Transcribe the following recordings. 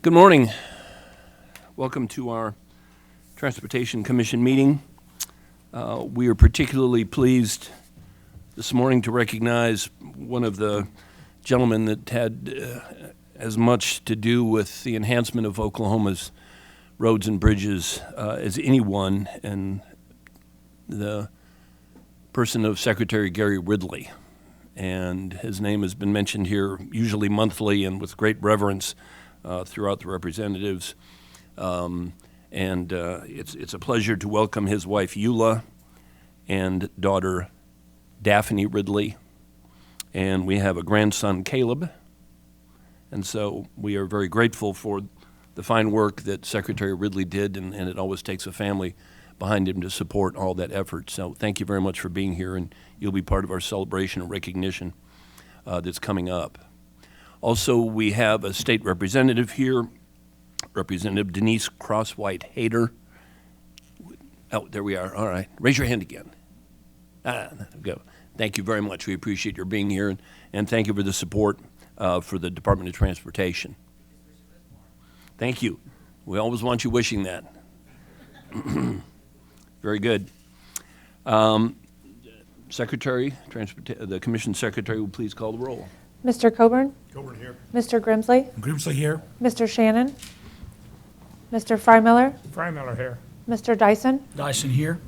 Good morning. Welcome to our Transportation Commission meeting. We are particularly pleased this morning to recognize one of the gentlemen that had as much to do with the enhancement of Oklahoma's roads and bridges as anyone, and the person of Secretary Gary Ridley. And his name has been mentioned here usually monthly and with great reverence throughout the representatives. It's a pleasure to welcome his wife Eula and daughter Daphne Ridley. And we have a grandson, Caleb. And so we are very grateful for the fine work that Secretary Ridley did, and it always takes a family behind him to support all that effort. So thank you very much for being here, and you'll be part of our celebration and recognition that's coming up. Also, we have a state representative here, Representative Denise Crosswhite-Hayter. Oh, there we are. All right. Raise your hand again. There we go. Thank you very much. We appreciate your being here, and thank you for the support for the Department of Transportation. Thank you. We always want you wishing that. Very good. Secretary, the Commission Secretary will please call the roll. Mr. Coburn? Coburn here. Mr. Grimsley? Grimsley here. Mr. Shannon? Mr. Freimiller? Freimiller here. Mr. Dyson? Dyson here.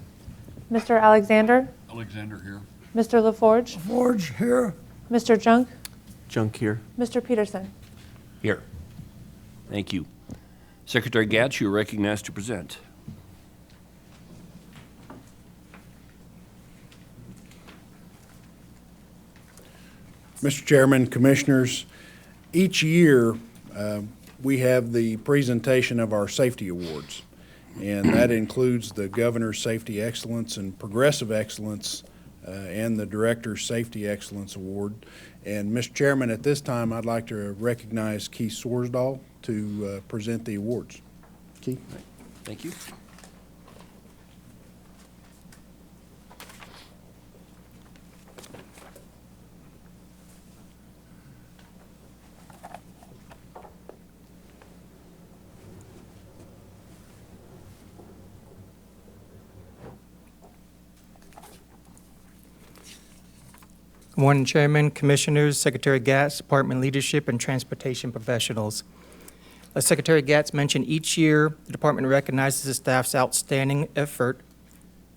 Mr. Alexander? Alexander here. Mr. LaForge? Forge here. Mr. Junk? Junk here. Mr. Peterson? Here. Thank you. Secretary Gatz, you are recognized to present. Mr. Chairman, Commissioners, each year we have the presentation of our safety awards, and that includes the Governor's Safety Excellence and Progressive Excellence and the Director's Safety Excellence Award. And Mr. Chairman, at this time I'd like to recognize Keith Sorsdahl to present the awards. Keith. Thank you. Good morning, Chairman, Commissioners, Secretary Gatz, Department leadership, and transportation professionals. As Secretary Gatz mentioned, each year the Department recognizes the staff's outstanding effort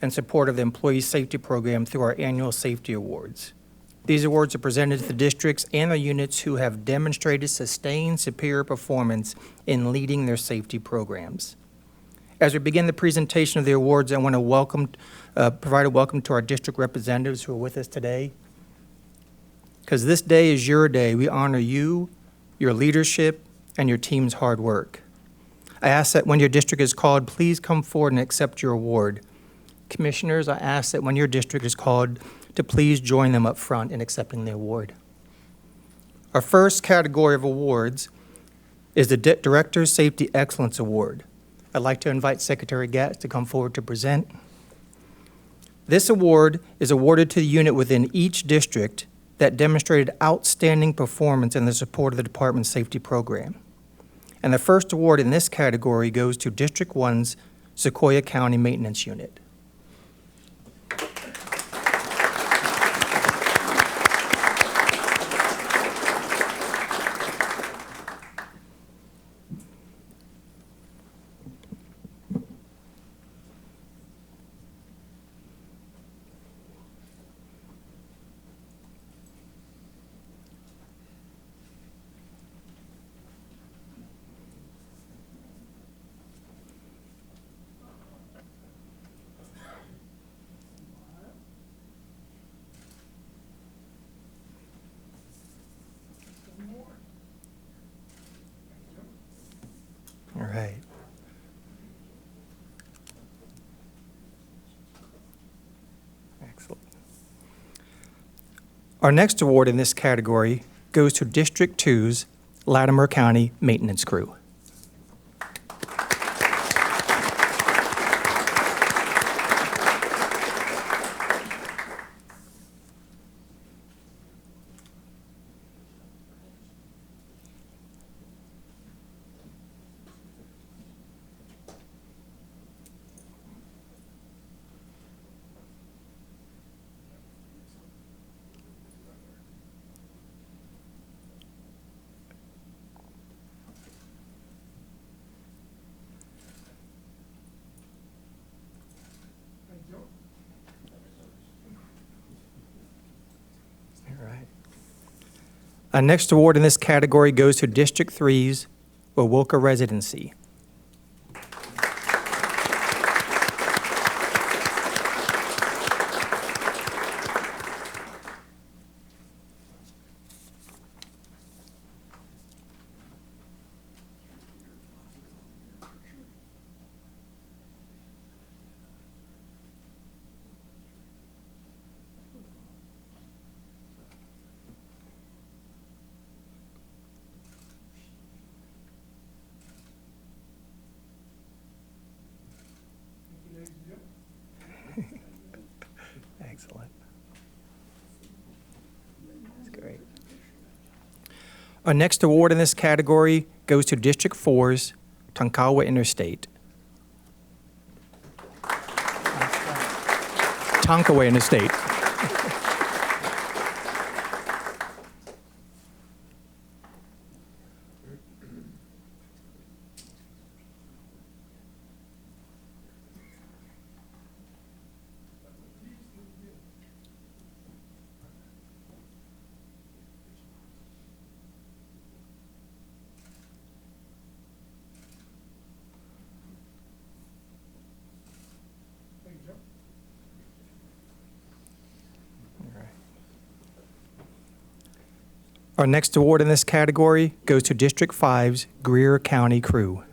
and support of the Employee Safety Program through our annual safety awards. These awards are presented to the districts and the units who have demonstrated sustained superior performance in leading their safety programs. As we begin the presentation of the awards, I want to provide a welcome to our district representatives who are with us today. Because this day is your day. We honor you, your leadership, and your team's hard work. I ask that when your district is called, please come forward and accept your award. Commissioners, I ask that when your district is called, to please join them up front in accepting the award. Our first category of awards is the Director's Safety Excellence Award. I'd like to invite Secretary Gatz to come forward to present. This award is awarded to the unit within each district that demonstrated outstanding performance in the support of the Department's safety program. And the first award in this category goes to District 1's Sequoia County Maintenance Unit. All right. Excellent. Our next award in this category goes to District 2's Latimer County Maintenance Crew. Our next award in this category goes to District 3's Wawilka Residency. Excellent. That's great. Our next award in this category goes to District 4's Tonkawa Interstate. Tonkawa Interstate. Our next award in this category goes to District 5's Greer County Crew.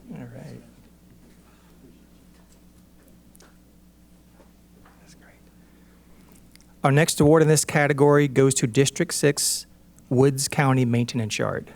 All right. That's great. Our next award in this category goes to District 6 Woods County Maintenance Yard.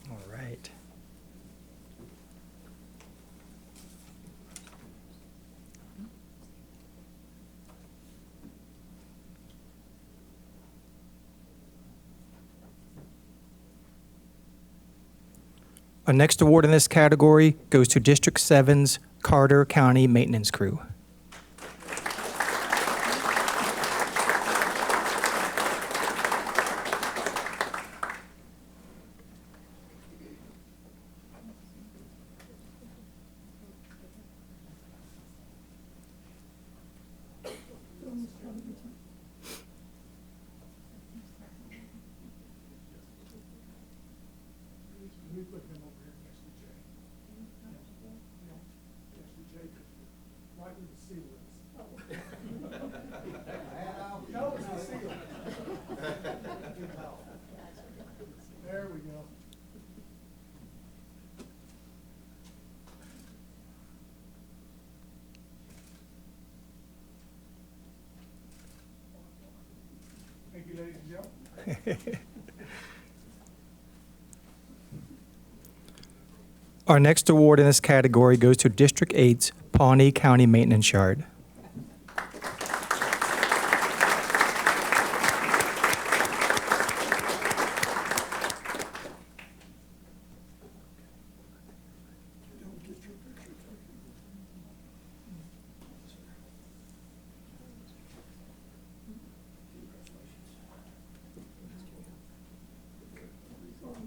All right. Our next award in this category goes to District 7's Carter County Maintenance Crew. There we go. Thank you, ladies and gentlemen. Our next award in this category goes to District 8's Pawnee County Maintenance Yard.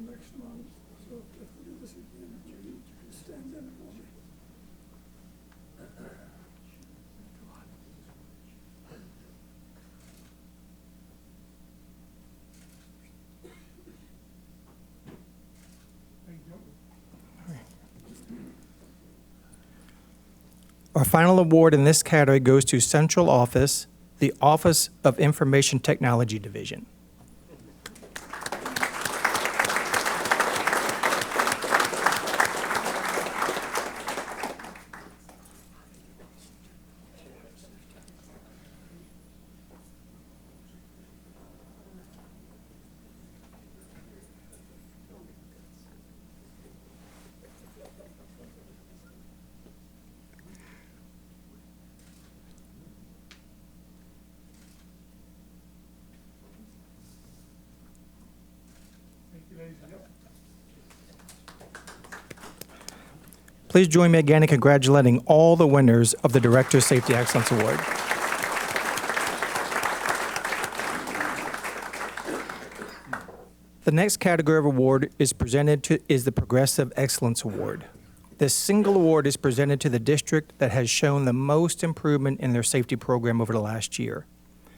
Next month, so if we do this again, you stand in for me. Thank you. Our final award in this category goes to Central Office, the Office of Information Technology Division. Please join me again in congratulating all the winners of the Director of Safety Excellence Award. The next category of award is the Progressive Excellence Award. This single award is presented to the district that has shown the most improvement in their safety program over the last year.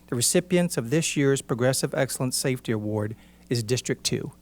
The recipients of this year's Progressive Excellence Safety Award is District 2.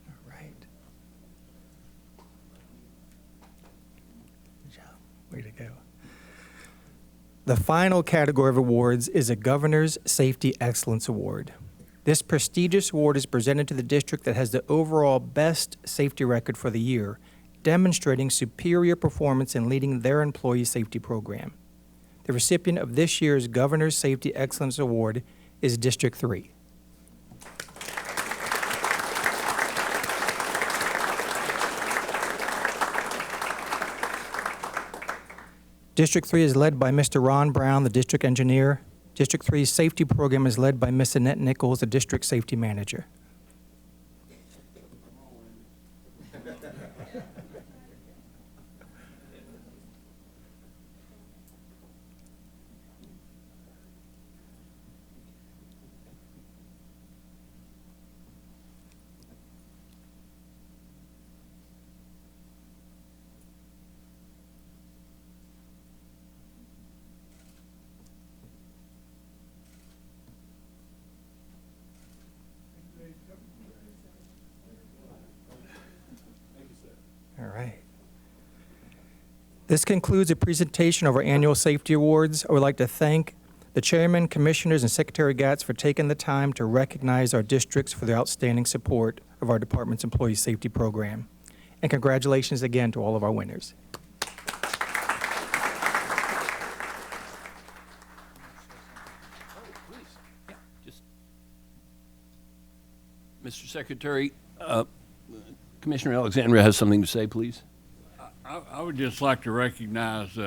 All right. Good job. Way to go. The final category of awards is a Governor's Safety Excellence Award. This prestigious award is presented to the district that has the overall best safety record for the year, demonstrating superior performance in leading their employee safety program. The recipient of this year's Governor's Safety Excellence Award is District 3. District 3 is led by Mr. Ron Brown, the district engineer. District 3's safety program is led by Ms. Annette Nichols, the district safety manager. All right. This concludes the presentation of our annual safety awards. I would like to thank the chairman, commissioners, and Secretary Gatz for taking the time to recognize our districts for their outstanding support of our department's employee safety program. And congratulations again to all of our winners. Mr. Secretary, Commissioner Alexandria has something to say, please. I would just like to recognize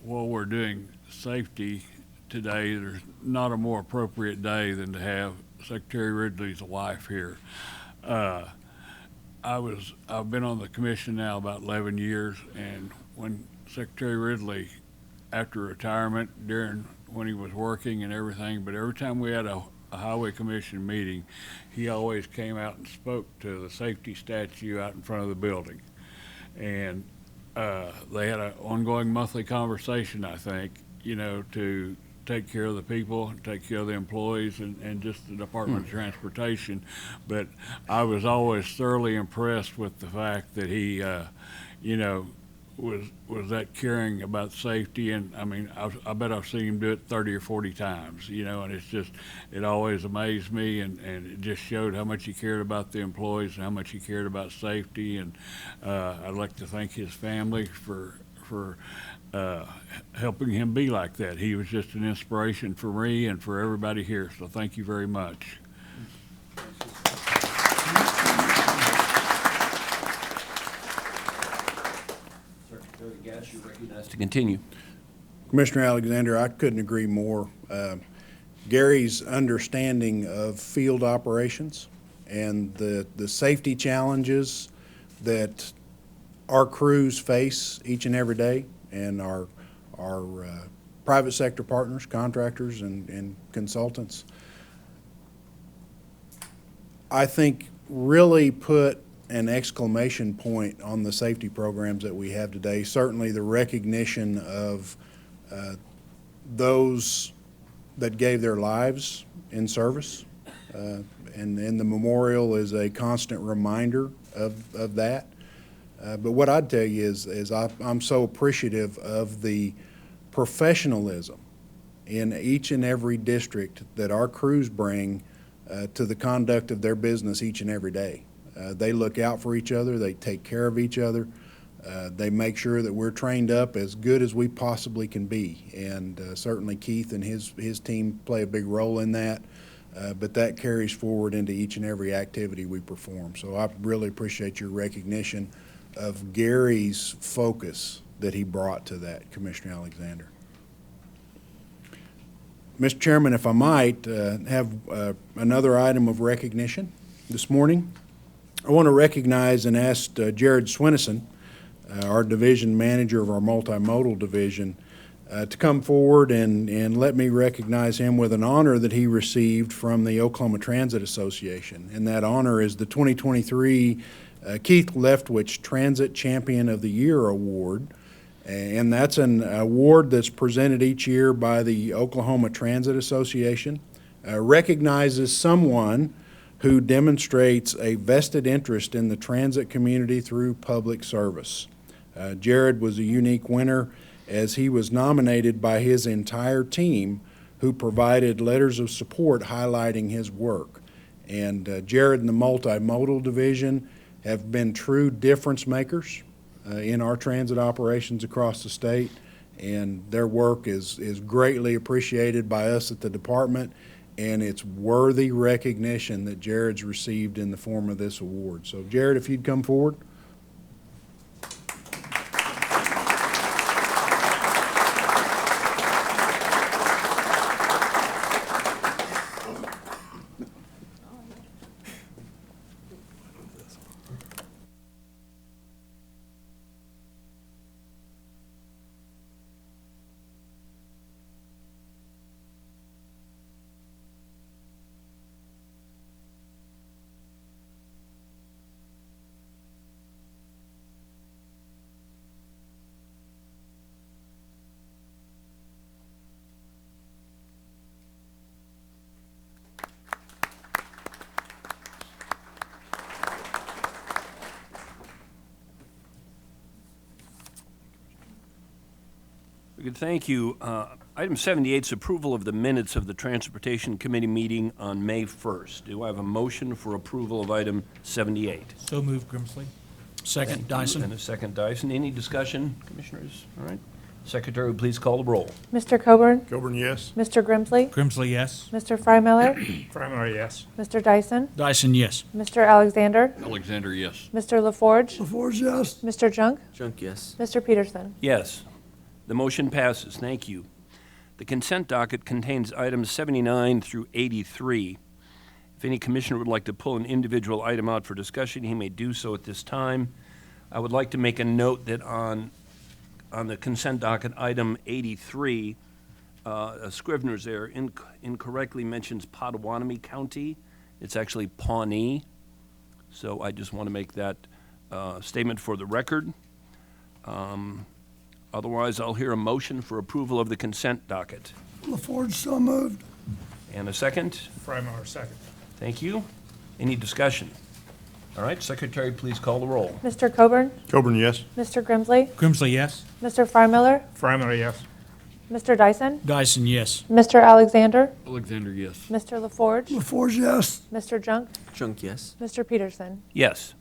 while we're doing safety today, there's not a more appropriate day than to have Secretary Ridley's wife here. I've been on the commission now about 11 years, and when Secretary Ridley, after retirement, when he was working and everything, but every time we had a highway commission meeting, he always came out and spoke to the safety statue out in front of the building. And they had an ongoing monthly conversation, I think, to take care of the people, take care of the employees, and just the Department of Transportation. But I was always thoroughly impressed with the fact that he, was that caring about safety. And I mean, I bet I've seen him do it 30 or 40 times, and it always amazed me, and it just showed how much he cared about the employees and how much he cared about safety. And I'd like to thank his family for helping him be like that. He was just an inspiration for me and for everybody here, so thank you very much. Secretary Gatz, you're recognized to continue. Commissioner Alexander, I couldn't agree more. Gary's understanding of field operations and the safety challenges that our crews face each and every day, and our private sector partners, contractors, and consultants, I think really put an exclamation point on the safety programs that we have today. Certainly the recognition of those that gave their lives in service, and the memorial is a constant reminder of that. But what I'd tell you is I'm so appreciative of the professionalism in each and every district that our crews bring to the conduct of their business each and every day. They look out for each other, they take care of each other, they make sure that we're trained up as good as we possibly can be. And certainly Keith and his team play a big role in that, but that carries forward into each and every activity we perform. So I really appreciate your recognition of Gary's focus that he brought to that, Commissioner Alexander. Mr. Chairman, if I might have another item of recognition this morning. I want to recognize and ask Jared Swinnison, our division manager of our multimodal division, to come forward and let me recognize him with an honor that he received from the Oklahoma Transit Association. And that honor is the 2023 Keith Leftwich Transit Champion of the Year Award. And that's an award that's presented each year by the Oklahoma Transit Association, recognizes someone who demonstrates a vested interest in the transit community through public service. Jared was a unique winner as he was nominated by his entire team, who provided letters of support highlighting his work. And Jared and the multimodal division have been true difference makers in our transit operations across the state, and their work is greatly appreciated by us at the department, and it's worthy recognition that Jared's received in the form of this award. So Jared, if you'd come forward. Good, thank you. Item 78 is approval of the minutes of the Transportation Committee meeting on May 1st. Do I have a motion for approval of item 78? So moved, Grimsley. Second, Dyson. And a second, Dyson. Any discussion, commissioners? All right. Secretary, please call the roll. Mr. Coburn? Coburn, yes. Mr. Grimsley? Grimsley, yes. Mr. Freimiller? Frymiller, yes. Mr. Dyson? Dyson, yes. Mr. Alexander? Alexander, yes. Mr. LaForge? LaForge, yes. Mr. Junk? Junk, yes. Mr. Peterson? Yes. The motion passes. Thank you. The consent docket contains items 79 through 83. If any commissioner would like to pull an individual item out for discussion, he may do so at this time. I would like to make a note that on the consent docket, item 83, Scrivener's error incorrectly mentions Pottawatomie County. It's actually Pawnee. So I just want to make that statement for the record. Otherwise, I'll hear a motion for approval of the consent docket. LaForge, so moved. And a second? Frymiller, second. Thank you. Any discussion? All right, Secretary, please call the roll. Mr. Coburn? Coburn, yes. Mr. Grimsley? Grimsley, yes. Mr. Freimiller? Frymiller, yes. Mr. Dyson? Dyson, yes. Mr. Alexander? Alexander, yes. Mr. LaForge? LaForge, yes. Mr. Junk? Junk, yes. Mr. Peterson? Yes.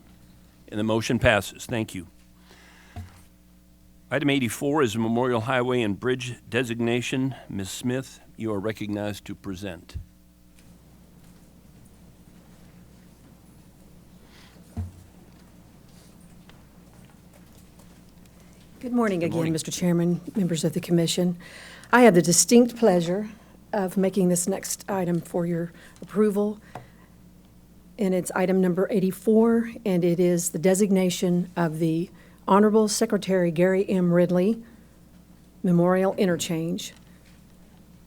And the motion passes. Thank you. Item 84 is a Memorial Highway and Bridge designation. Ms. Smith, you are recognized to present. Good morning again, morning. Mr. Chairman, members of the commission. I have the distinct pleasure of making this next item for your approval. And it's item number 84, and it is the designation of the Honorable Secretary Gary M. Ridley Memorial Interchange.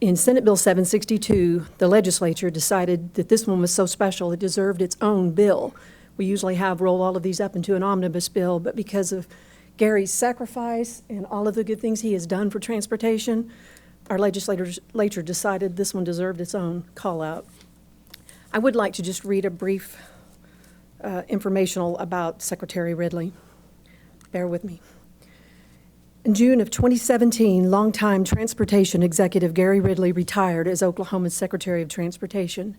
In Senate Bill 762, the legislature decided that this one was so special it deserved its own bill. We usually roll all of these up into an omnibus bill, but because of Gary's sacrifice and all of the good things he has done for transportation, our legislature decided this one deserved its own call-out. I would like to just read a brief informational about Secretary Ridley. Bear with me. In June of 2017, longtime transportation executive Gary Ridley retired as Oklahoma's Secretary of Transportation.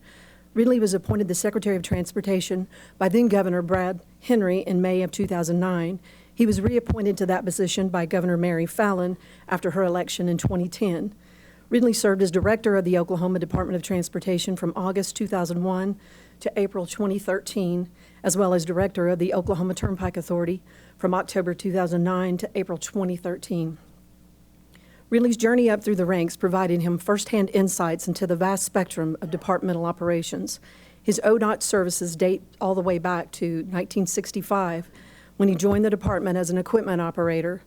Ridley was appointed the Secretary of Transportation by then-Governor Brad Henry in May of 2009. He was reappointed to that position by Governor Mary Fallin after her election in 2010. Ridley served as Director of the Oklahoma Department of Transportation from August 2001 to April 2013, as well as Director of the Oklahoma Turnpike Authority from October 2009 to April 2013. Ridley's journey up through the ranks provided him firsthand insights into the vast spectrum of departmental operations. His ODOT services date all the way back to 1965, when he joined the department as an equipment operator.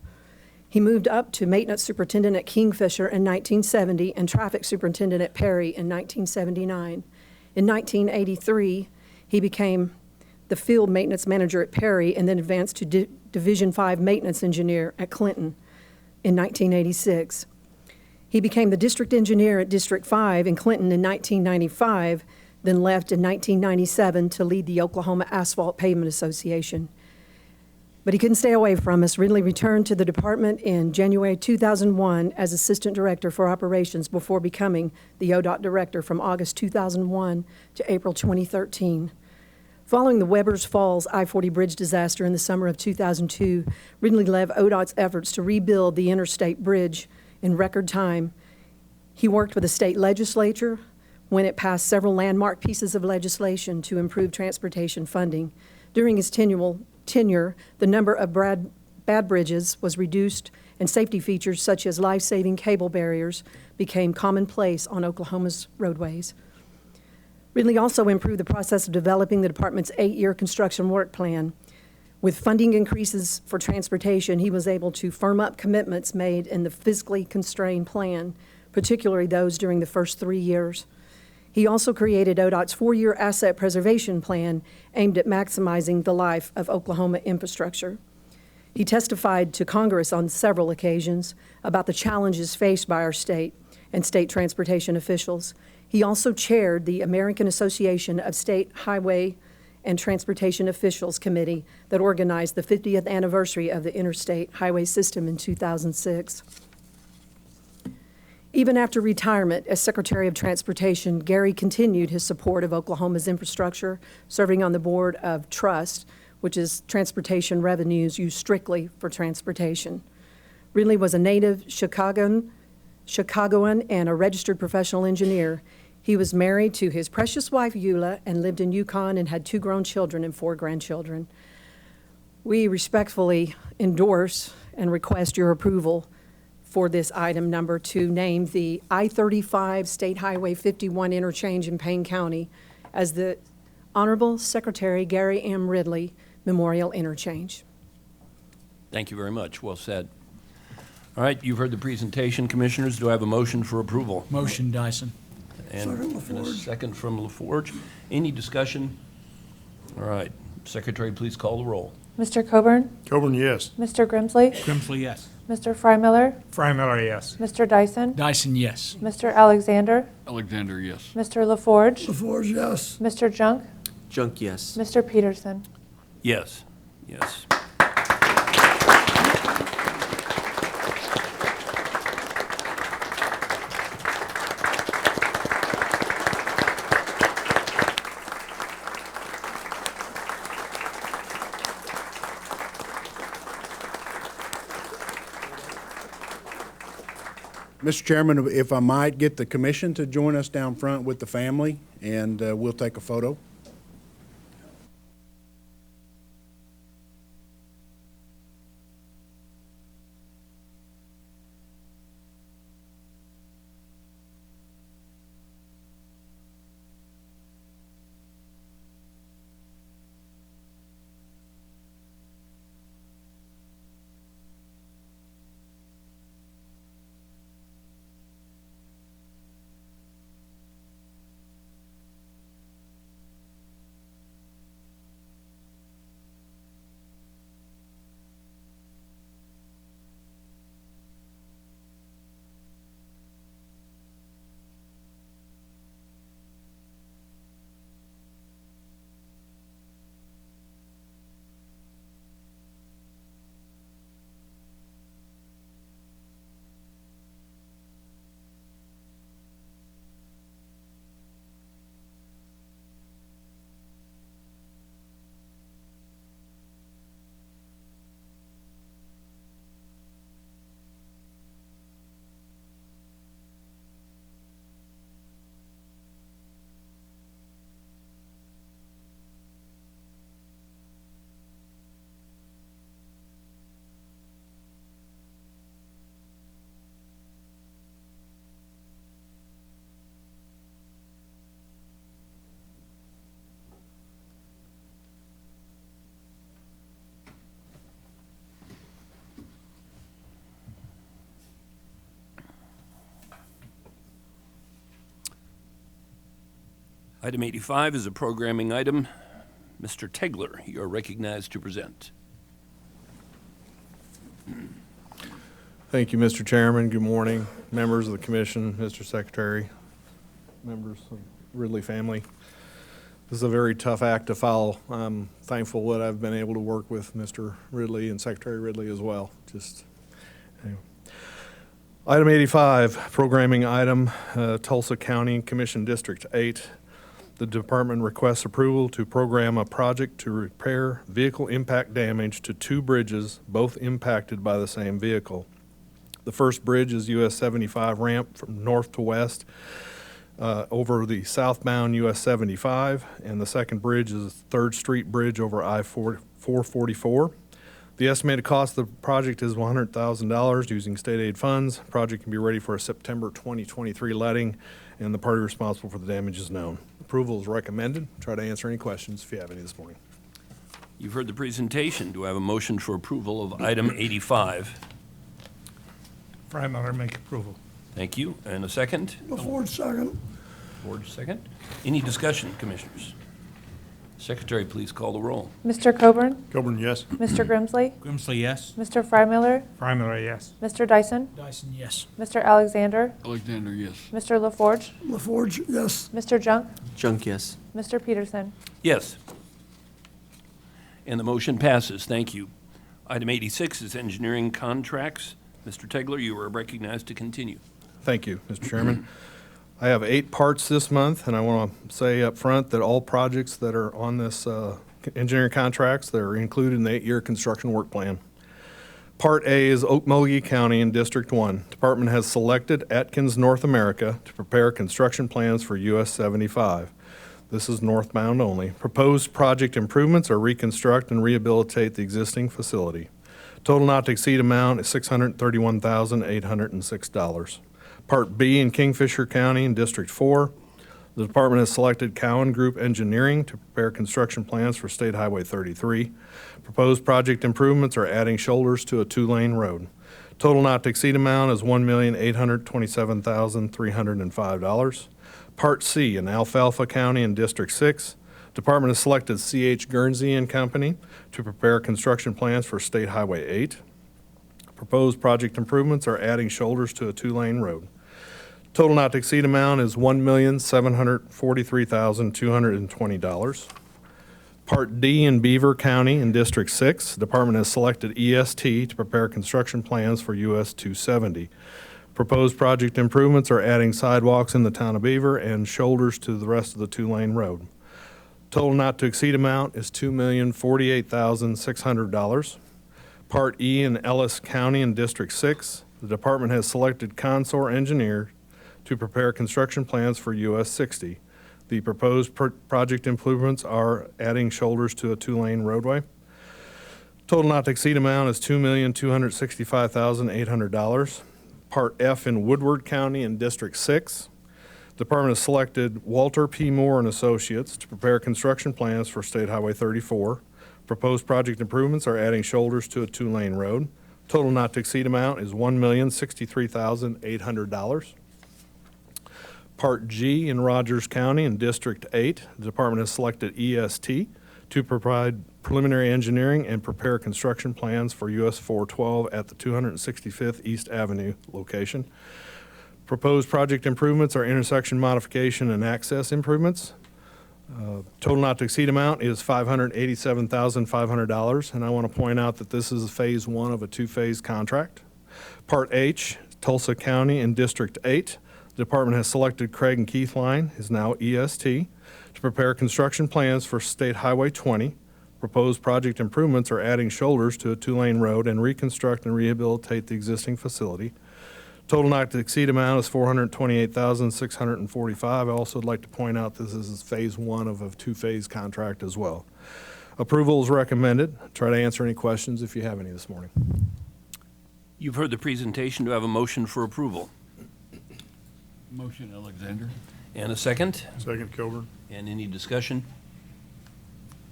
He moved up to maintenance superintendent at Kingfisher in 1970 and traffic superintendent at Perry in 1979. In 1983, he became the field maintenance manager at Perry and then advanced to Division 5 maintenance engineer at Clinton in 1986. He became the district engineer at District 5 in Clinton in 1995, then left in 1997 to lead the Oklahoma Asphalt Pavement Association. But he couldn't stay away from us. Ridley returned to the department in January 2001 as Assistant Director for Operations before becoming the ODOT Director from August 2001 to April 2013. Following the Webbers Falls I-40 bridge disaster in the summer of 2002, Ridley led ODOT's efforts to rebuild the interstate bridge in record time. He worked with the state legislature when it passed several landmark pieces of legislation to improve transportation funding. During his tenure, the number of bad bridges was reduced and safety features such as life-saving cable barriers became commonplace on Oklahoma's roadways. Ridley also improved the process of developing the department's 8-year construction work plan. With funding increases for transportation, he was able to firm up commitments made in the fiscally constrained plan, particularly those during the first 3 years. He also created ODOT's 4-year asset preservation plan aimed at maximizing the life of Oklahoma infrastructure. He testified to Congress on several occasions about the challenges faced by our state and state transportation officials. He also chaired the American Association of State Highway and Transportation Officials Committee that organized the 50th anniversary of the interstate highway system in 2006. Even after retirement as Secretary of Transportation, Gary continued his support of Oklahoma's infrastructure, serving on the board of TRUST, which is transportation revenues used strictly for transportation. Ridley was a native Chicagoan and a registered professional engineer. He was married to his precious wife, Eula, and lived in Yukon and had 2 grown children and 4 grandchildren. We respectfully endorse and request your approval for this item number to name the I-35 State Highway 51 interchange in Payne County as the Honorable Secretary Gary M. Ridley Memorial Interchange. Thank you very much. Well said. All right, you've heard the presentation, Commissioners. Do I have a motion for approval? Motion, Dyson. And a second from LaForge. Any discussion? All right, Secretary, please call the roll. Mr. Coburn? Coburn, yes. Mr. Grimsley? Grimsley, yes. Mr. Freimiller? Freimiller, yes. Mr. Dyson? Dyson, yes. Mr. Alexander? Alexander, yes. Mr. LaForge? LaForge, yes. Mr. Junk? Junk, yes. Mr. Peterson? Yes, yes. Mr. Chairman, if I might get the commission to join us down front with the family, and we'll take a photo. Item 85 is a programming item. Mr. Tegler, you are recognized to present. Thank you, Mr. Chairman. Good morning, members of the commission, Mr. Secretary, members of Ridley family. This is a very tough act to follow. I'm thankful that I've been able to work with Mr. Ridley and Secretary Ridley as well. Anyway. Item 85, programming item, Tulsa County Commission District 8. The department requests approval to program a project to repair vehicle impact damage to 2 bridges, both impacted by the same vehicle. The first bridge is US 75 ramp from north to west over the southbound US 75, and the second bridge is 3rd Street Bridge over I-444. The estimated cost of the project is $100,000 using state aid funds. Project can be ready for a September 2023 letting, and the party responsible for the damage is known. Approval is recommended. Try to answer any questions if you have any this morning. You've heard the presentation. Do I have a motion for approval of item 85? Frymiller, make approval. Thank you. And a second? LaForge, second. Ford, second. Any discussion, commissioners? Secretary, please call the roll. Mr. Coburn? Coburn, yes. Mr. Grimsley? Grimsley, yes. Mr. Frymiller? Frymiller, yes. Mr. Dyson? Dyson, yes. Mr. Alexander? Alexander, yes. Mr. LaForge? LaForge, yes. Mr. Junk? Junk, yes. Mr. Peterson? Yes. And the motion passes. Thank you. Item 86 is engineering contracts. Mr. Tegler, you are recognized to continue. Thank you, Mr. Chairman. I have 8 parts this month, and I want to say up front that all projects that are on this engineering contracts, that are included in the 8-year construction work plan. Part A is Okmulgee County in District 1. Department has selected Atkins North America to prepare construction plans for US 75. This is northbound only. Proposed project improvements are reconstruct and rehabilitate the existing facility. Total not to exceed amount is $631,806. Part B in Kingfisher County in District 4. The department has selected Cowan Group Engineering to prepare construction plans for State Highway 33. Proposed project improvements are adding shoulders to a 2-lane road. Total not to exceed amount is $1,827,305. Part C in Alfalfa County in District 6. Department has selected C.H. Guernsey and Company to prepare construction plans for State Highway 8. Proposed project improvements are adding shoulders to a 2-lane road. Total not to exceed amount is $1,743,220. Part D in Beaver County in District 6, Department has selected EST to prepare construction plans for US 270. Proposed project improvements are adding sidewalks in the town of Beaver and shoulders to the rest of the 2-lane road. Total not to exceed amount is $2,048,600. Part E in Ellis County in District 6, the department has selected Consor Engineer to prepare construction plans for US 60. The proposed project improvements are adding shoulders to a 2-lane roadway. Total not to exceed amount is $2,265,800. Part F in Woodward County in District 6. Department has selected Walter P. Moore and Associates to prepare construction plans for State Highway 34. Proposed project improvements are adding shoulders to a 2-lane road. Total not to exceed amount is $1,063,800. Part G in Rogers County in District 8, the department has selected EST to provide preliminary engineering and prepare construction plans for US 412 at the 265th East Avenue location. Proposed project improvements are intersection modification and access improvements. Total not to exceed amount is $587,500, and I want to point out that this is phase 1 of a 2-phase contract. Part H, Tulsa County in District 8. The department has selected Craig and Keith Line, is now EST, to prepare construction plans for State Highway 20. Proposed project improvements are adding shoulders to a 2-lane road and reconstruct and rehabilitate the existing facility. Total not to exceed amount is $428,645. I also would like to point out this is phase 1 of a 2-phase contract as well. Approval is recommended. Try to answer any questions if you have any this morning. You've heard the presentation. Do I have a motion for approval? Motion, Alexander. And a second? Second, Kilburn. And any discussion?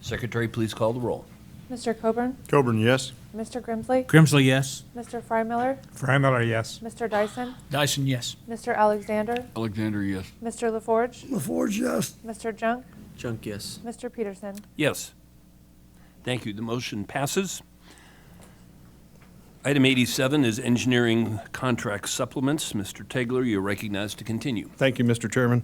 Secretary, please call the roll. Mr. Coburn? Coburn, yes. Mr. Grimsley? Grimsley, yes. Mr. Freimiller? Freimiller, yes. Mr. Dyson? Dyson, yes. Mr. Alexander? Alexander, yes. Mr. LaForge? LaForge, yes. Mr. Junk? Junk, yes. Mr. Peterson? Yes. Thank you. The motion passes. Item 87 is engineering contract supplements. Mr. Tegler, you're recognized to continue. Thank you, Mr. Chairman.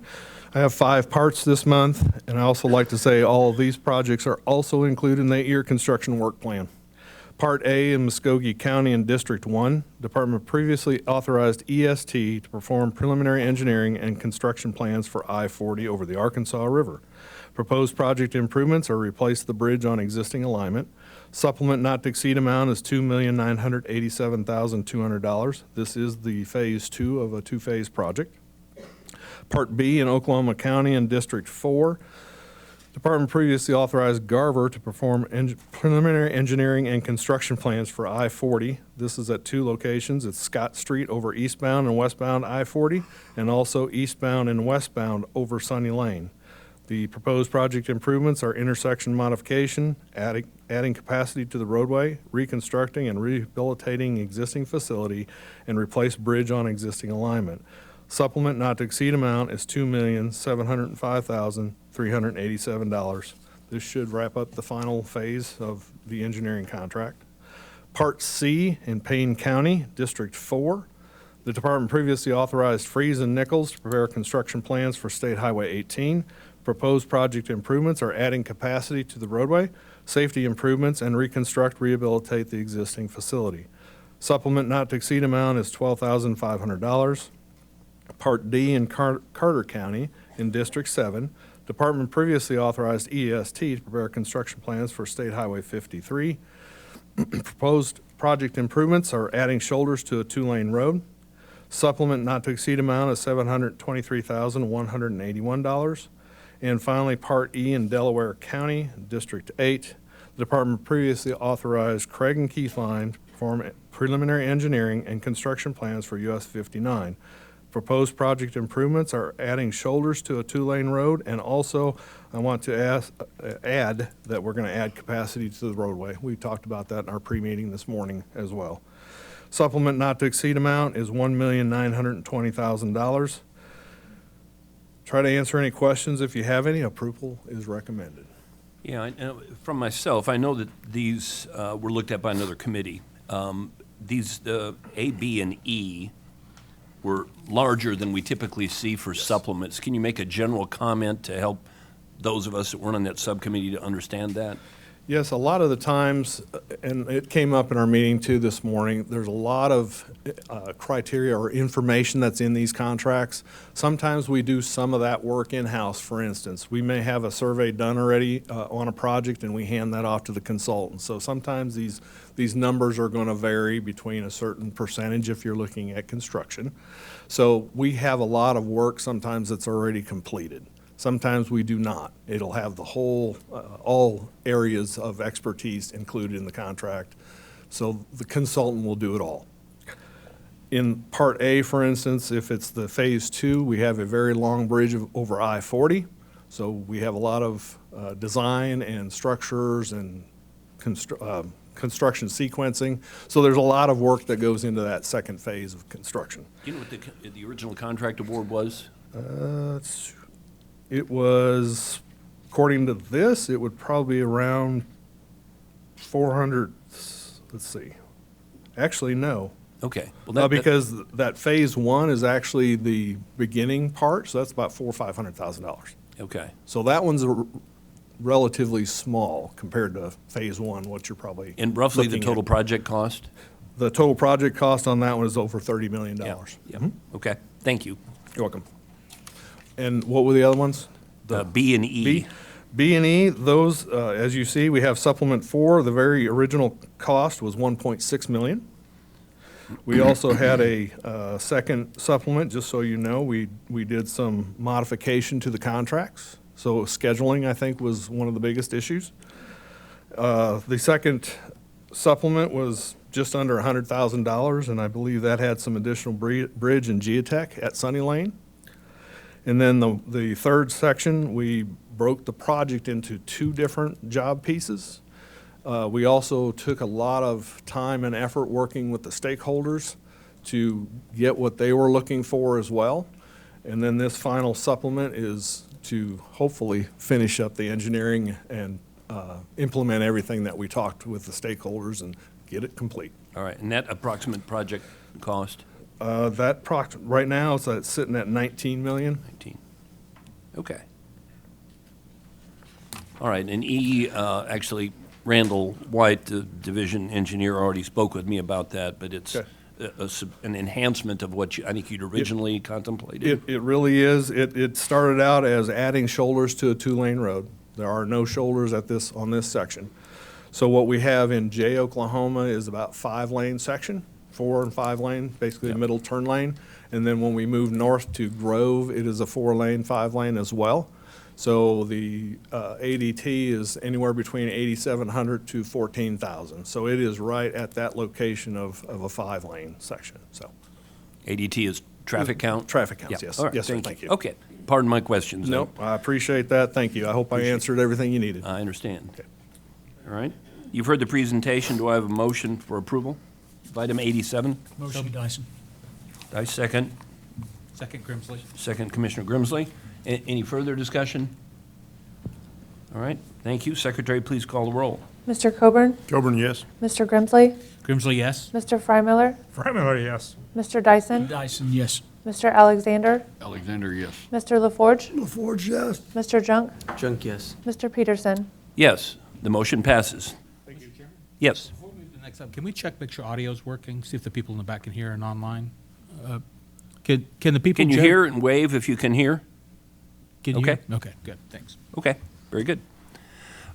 I have 5 parts this month, and I also like to say all of these projects are also included in the 8-year construction work plan. Part A in Muskogee County in District 1, Department previously authorized EST to perform preliminary engineering and construction plans for I-40 over the Arkansas River. Proposed project improvements are replace the bridge on existing alignment. Supplement not to exceed amount is $2,987,200. This is the Phase 2 of a 2-phase project. Part B in Oklahoma County in District 4, Department previously authorized Garver to perform preliminary engineering and construction plans for I-40. This is at 2 locations. It's Scott Street over eastbound and westbound I-40, and also eastbound and westbound over Sunny Lane. The proposed project improvements are intersection modification, adding capacity to the roadway, reconstructing and rehabilitating existing facility, and replace bridge on existing alignment. Supplement not to exceed amount is $2,705,387. This should wrap up the final phase of the engineering contract. Part C in Payne County, District 4. The department previously authorized Freeze and Nichols to prepare construction plans for State Highway 18. Proposed project improvements are adding capacity to the roadway, safety improvements, and rehabilitate the existing facility. Supplement not to exceed amount is $12,500. Part D in Carter County in District 7, Department previously authorized EST to prepare construction plans for State Highway 53. Proposed project improvements are adding shoulders to a 2-lane road. Supplement not to exceed amount is $723,181. And finally, Part E in Delaware County, District 8, the department previously authorized Craig and Keithline to perform preliminary engineering and construction plans for US 59. Proposed project improvements are adding shoulders to a 2-lane road, and also I want to add that we're going to add capacity to the roadway. We talked about that in our pre-meeting this morning as well. Supplement not to exceed amount is $1,920,000. Try to answer any questions if you have any. Approval is recommended. Yeah, from myself, I know that these were looked at by another committee. These A, B, and E were larger than we typically see for supplements. Can you make a general comment to help those of us that weren't on that subcommittee to understand that? Yes, a lot of the times, and it came up in our meeting too this morning, there's a lot of criteria or information that's in these contracts. Sometimes we do some of that work in-house, for instance. We may have a survey done already on a project and we hand that off to the consultant. So sometimes these numbers are going to vary between a certain percentage if you're looking at construction. So we have a lot of work sometimes that's already completed. Sometimes we do not. It'll have the whole, all areas of expertise included in the contract. So the consultant will do it all. In Part A, for instance, if it's the Phase 2, we have a very long bridge over I-40. So we have a lot of design and structures and construction sequencing. So there's a lot of work that goes into that second phase of construction. Do you know what the original contract award was? It was, according to this, it would probably be around 400, let's see. Actually, no. Okay. Well, because that Phase 1 is actually the beginning part, so that's about $400,000 or $500,000. Okay. So that one's relatively small compared to Phase 1, what you're probably And roughly the looking total at. project cost? The total project cost on that one is over $30 million. Yeah. Okay. Thank you. You're welcome. And what were the other ones? B and E. B and E, those, as you see, we have supplement 4. The very original cost was $1.6 million. We also had a second supplement, just so you know. We did some modification to the contracts. So scheduling, I think, was one of the biggest issues. The second supplement was just under $100,000, and I believe that had some additional bridge and geotech at Sunny Lane. And then the third section, we broke the project into 2 different job pieces. We also took a lot of time and effort working with the stakeholders to get what they were looking for as well. And then this final supplement is to hopefully finish up the engineering and implement everything that we talked with the stakeholders and get it complete. All right, and that approximate project cost? Right now, it's sitting at 19 million. 19. Okay. All right, and actually, Randall White, the division engineer, already spoke with me about that, but it's Okay. an enhancement of what I think you'd originally contemplated. It really is. It started out as adding shoulders to a two-lane road. There are no shoulders on this section. So what we have in Jay, Oklahoma is about 5-lane section, 4 and 5 lane, basically a Yep. middle turn lane. And then when we move north to Grove, it is a 4-lane, 5-lane as well. So the ADT is anywhere between 8,700 to 14,000. So it is right at that location of a 5-lane section, so. ADT is traffic count? Traffic counts, Yeah. yes. All right, Yes, sir, thank you. Okay, pardon my questions. then. Nope, I appreciate that, thank you. I hope I answered everything you needed. I understand. Okay. All right. You've heard the presentation. Do I have a motion for approval of item 87? Motion Dyson. I second. Second Grimsley. Second, Commissioner Grimsley. Any further discussion? All right, thank you. Secretary, please call the roll. Mr. Coburn? Coburn, yes. Mr. Grimsley? Grimsley, yes. Mr. Freimiller? Freimiller, yes. Mr. Dyson? Dyson, yes. Mr. Alexander? Alexander, yes. Mr. LaForge? LaForge, yes. Mr. Junk? Junk, yes. Mr. Peterson? Yes, the motion passes. Thank you, Chairman. Yes. Before we move to the next item, can we check, make sure audio's working, see if the people in the back can hear and online? Can the people? Can you check- hear and wave if you can hear? Can you? Okay. Okay, good, thanks. Okay, very good.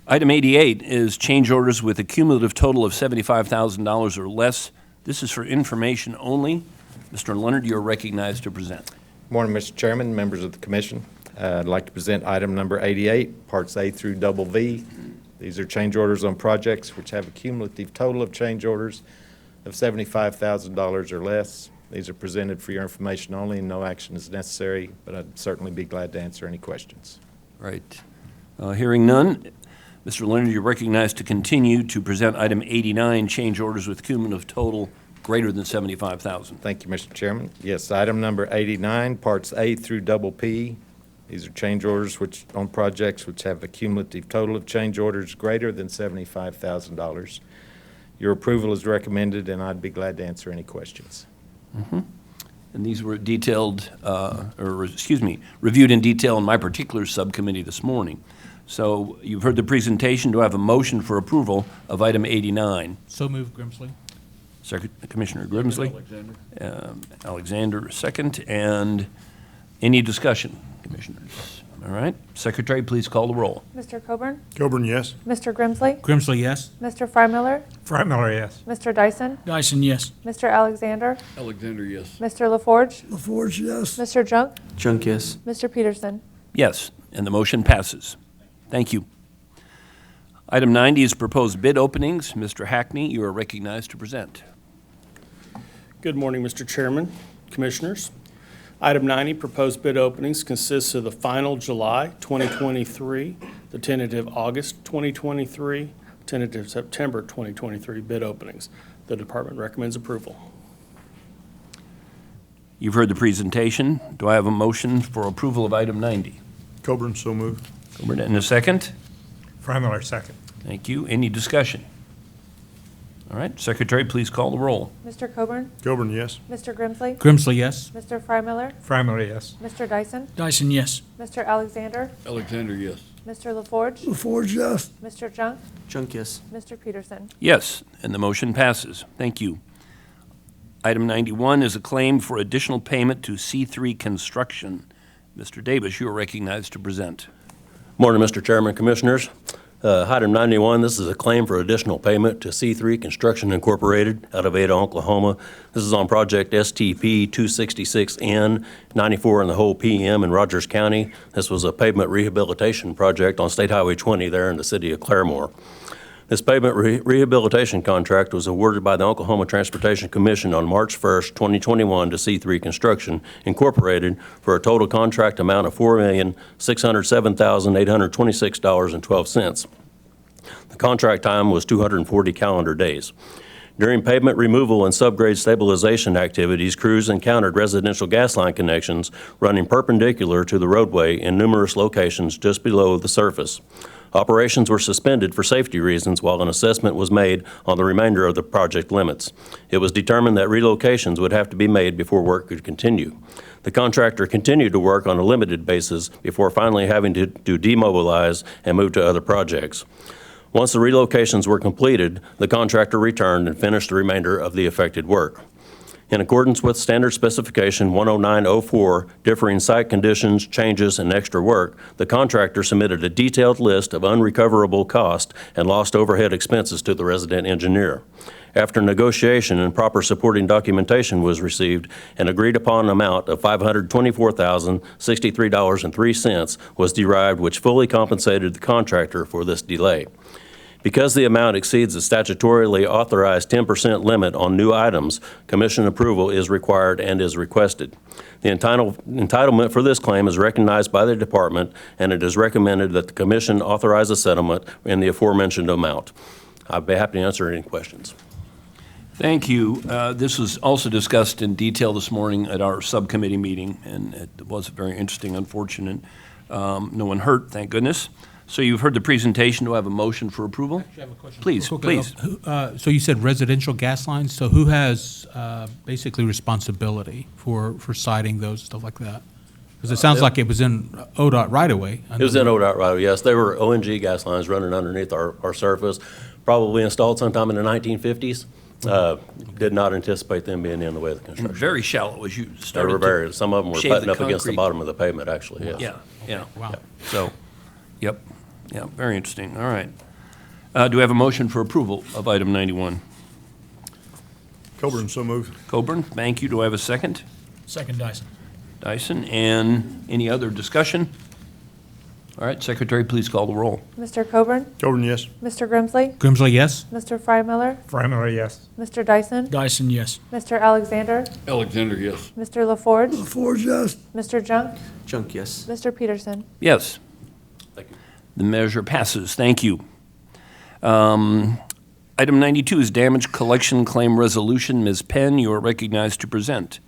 Item 88 is change orders with a cumulative total of $75,000 or less. This is for information only. Mr. Leonard, you're recognized to present. Morning, Mr. Chairman, members of the commission. I'd like to present item number 88, parts A through double V. These are change orders on projects which have a cumulative total of change orders of $75,000 or less. These are presented for your information only, and no action is necessary, but I'd certainly be glad to answer any questions. Right. Hearing none, Mr. Leonard, you're recognized to continue to present item 89, change orders with cumulative total greater than $75,000. Thank you, Mr. Chairman. Yes, item number 89, parts A through double P. These are change orders on projects which have a cumulative total of change orders greater than $75,000. Your approval is recommended, and I'd be glad to answer any questions. And these were reviewed in detail in my particular subcommittee this morning. So you've heard the presentation. Do I have a motion for approval of item 89? So moved, Grimsley. Commissioner Grimsley? Alexander. Alexander, second. And any discussion, commissioners? All right. Secretary, please call the roll. Mr. Coburn? Coburn, yes. Mr. Grimsley? Grimsley, yes. Mr. Freimiller? Freimiller, yes. Mr. Dyson? Dyson, yes. Mr. Alexander? Alexander, yes. Mr. LaForge? LaForge, yes. Mr. Junk? Junk, yes. Mr. Peterson? Yes, and the motion passes. Thank you. Item 90 is proposed bid openings. Mr. Hackney, you are recognized to present. Good morning, Mr. Chairman, Commissioners. Item 90, proposed bid openings, consists of the final July 2023, the tentative August 2023, tentative September 2023 bid openings. The department recommends approval. You've heard the presentation. Do I have a motion for approval of item 90? Coburn, so moved. And a second? Freimiller, second. Thank you. Any discussion? All right, Secretary, please call the roll. Mr. Coburn? Coburn, yes. Mr. Grimsley? Grimsley, yes. Mr. Freimiller? Freimiller, yes. Mr. Dyson? Dyson, yes. Mr. Alexander? Alexander, yes. Mr. LaForge? LaForge, yes. Mr. Junk? Junk, yes. Mr. Peterson? Yes, and the motion passes. Thank you. Item 91 is a claim for additional payment to C3 Construction. Mr. Davis, you are recognized to present. Morning, Mr. Chairman, Commissioners. Item 91, this is a claim for additional payment to C3 Construction Incorporated out of Ada, Oklahoma. This is on project STP 266N, 94 in the whole PM in Rogers County. This was a pavement rehabilitation project on State Highway 20 there in the city of Claremore. This pavement rehabilitation contract was awarded by the Oklahoma Transportation Commission on March 1st, 2021 to C3 Construction Incorporated for a total contract amount of $4,607,826.12. The contract time was 240 calendar days. During pavement removal and subgrade stabilization activities, crews encountered residential gas line connections running perpendicular to the roadway in numerous locations just below the surface. Operations were suspended for safety reasons while an assessment was made on the remainder of the project limits. It was determined that relocations would have to be made before work could continue. The contractor continued to work on a limited basis before finally having to demobilize and move to other projects. Once the relocations were completed, the contractor returned and finished the remainder of the affected work. In accordance with Standard Specification 10904, differing site conditions, changes, and extra work, the contractor submitted a detailed list of unrecoverable cost and lost overhead expenses to the resident engineer. After negotiation and proper supporting documentation was received, an agreed-upon amount of $524,063.03 was derived, which fully compensated the contractor for this delay. Because the amount exceeds the statutorily authorized 10% limit on new items, commission approval is required and is requested. The entitlement for this claim is recognized by the department, and it is recommended that the commission authorize a settlement in the aforementioned amount. I'd be happy to answer any questions. Thank you. This was also discussed in detail this morning at our subcommittee meeting, and it was very interesting, unfortunate. No one hurt, thank goodness. So you've heard the presentation. Do I have a motion for approval? Actually, I have a question. Please, please. So you said residential gas lines, so who has basically responsibility for siting those, stuff like that? Because it sounds like it was in ODOT right away. It was in ODOT right away, yes. They were ONG gas lines running underneath our surface, probably installed sometime in the 1950s. Did not anticipate them being in the way of the construction. Very shallow as you They started. were very, some of them were shave butting the up against the concrete. bottom of the pavement, actually, yes. Yeah. Wow. So, yep, very interesting. All right. Do we have a motion for approval of item 91? Coburn, so moved. Coburn, thank you. Do I have a second? Second, Dyson. Dyson, and any other discussion? All right, Secretary, please call the roll. Mr. Coburn? Coburn, yes. Mr. Grimsley? Grimsley, yes? Mr. Frymiller? Frymiller, yes. Mr. Dyson? Dyson, yes. Mr. Alexander? Alexander, yes. Mr. LaForge? LaForge, yes. Mr. Junk? Junk, yes. Mr. Peterson? Yes. Thank you. The measure passes. Thank you. Item 92 is damage collection claim resolution. Ms. Penn, you are recognized to present.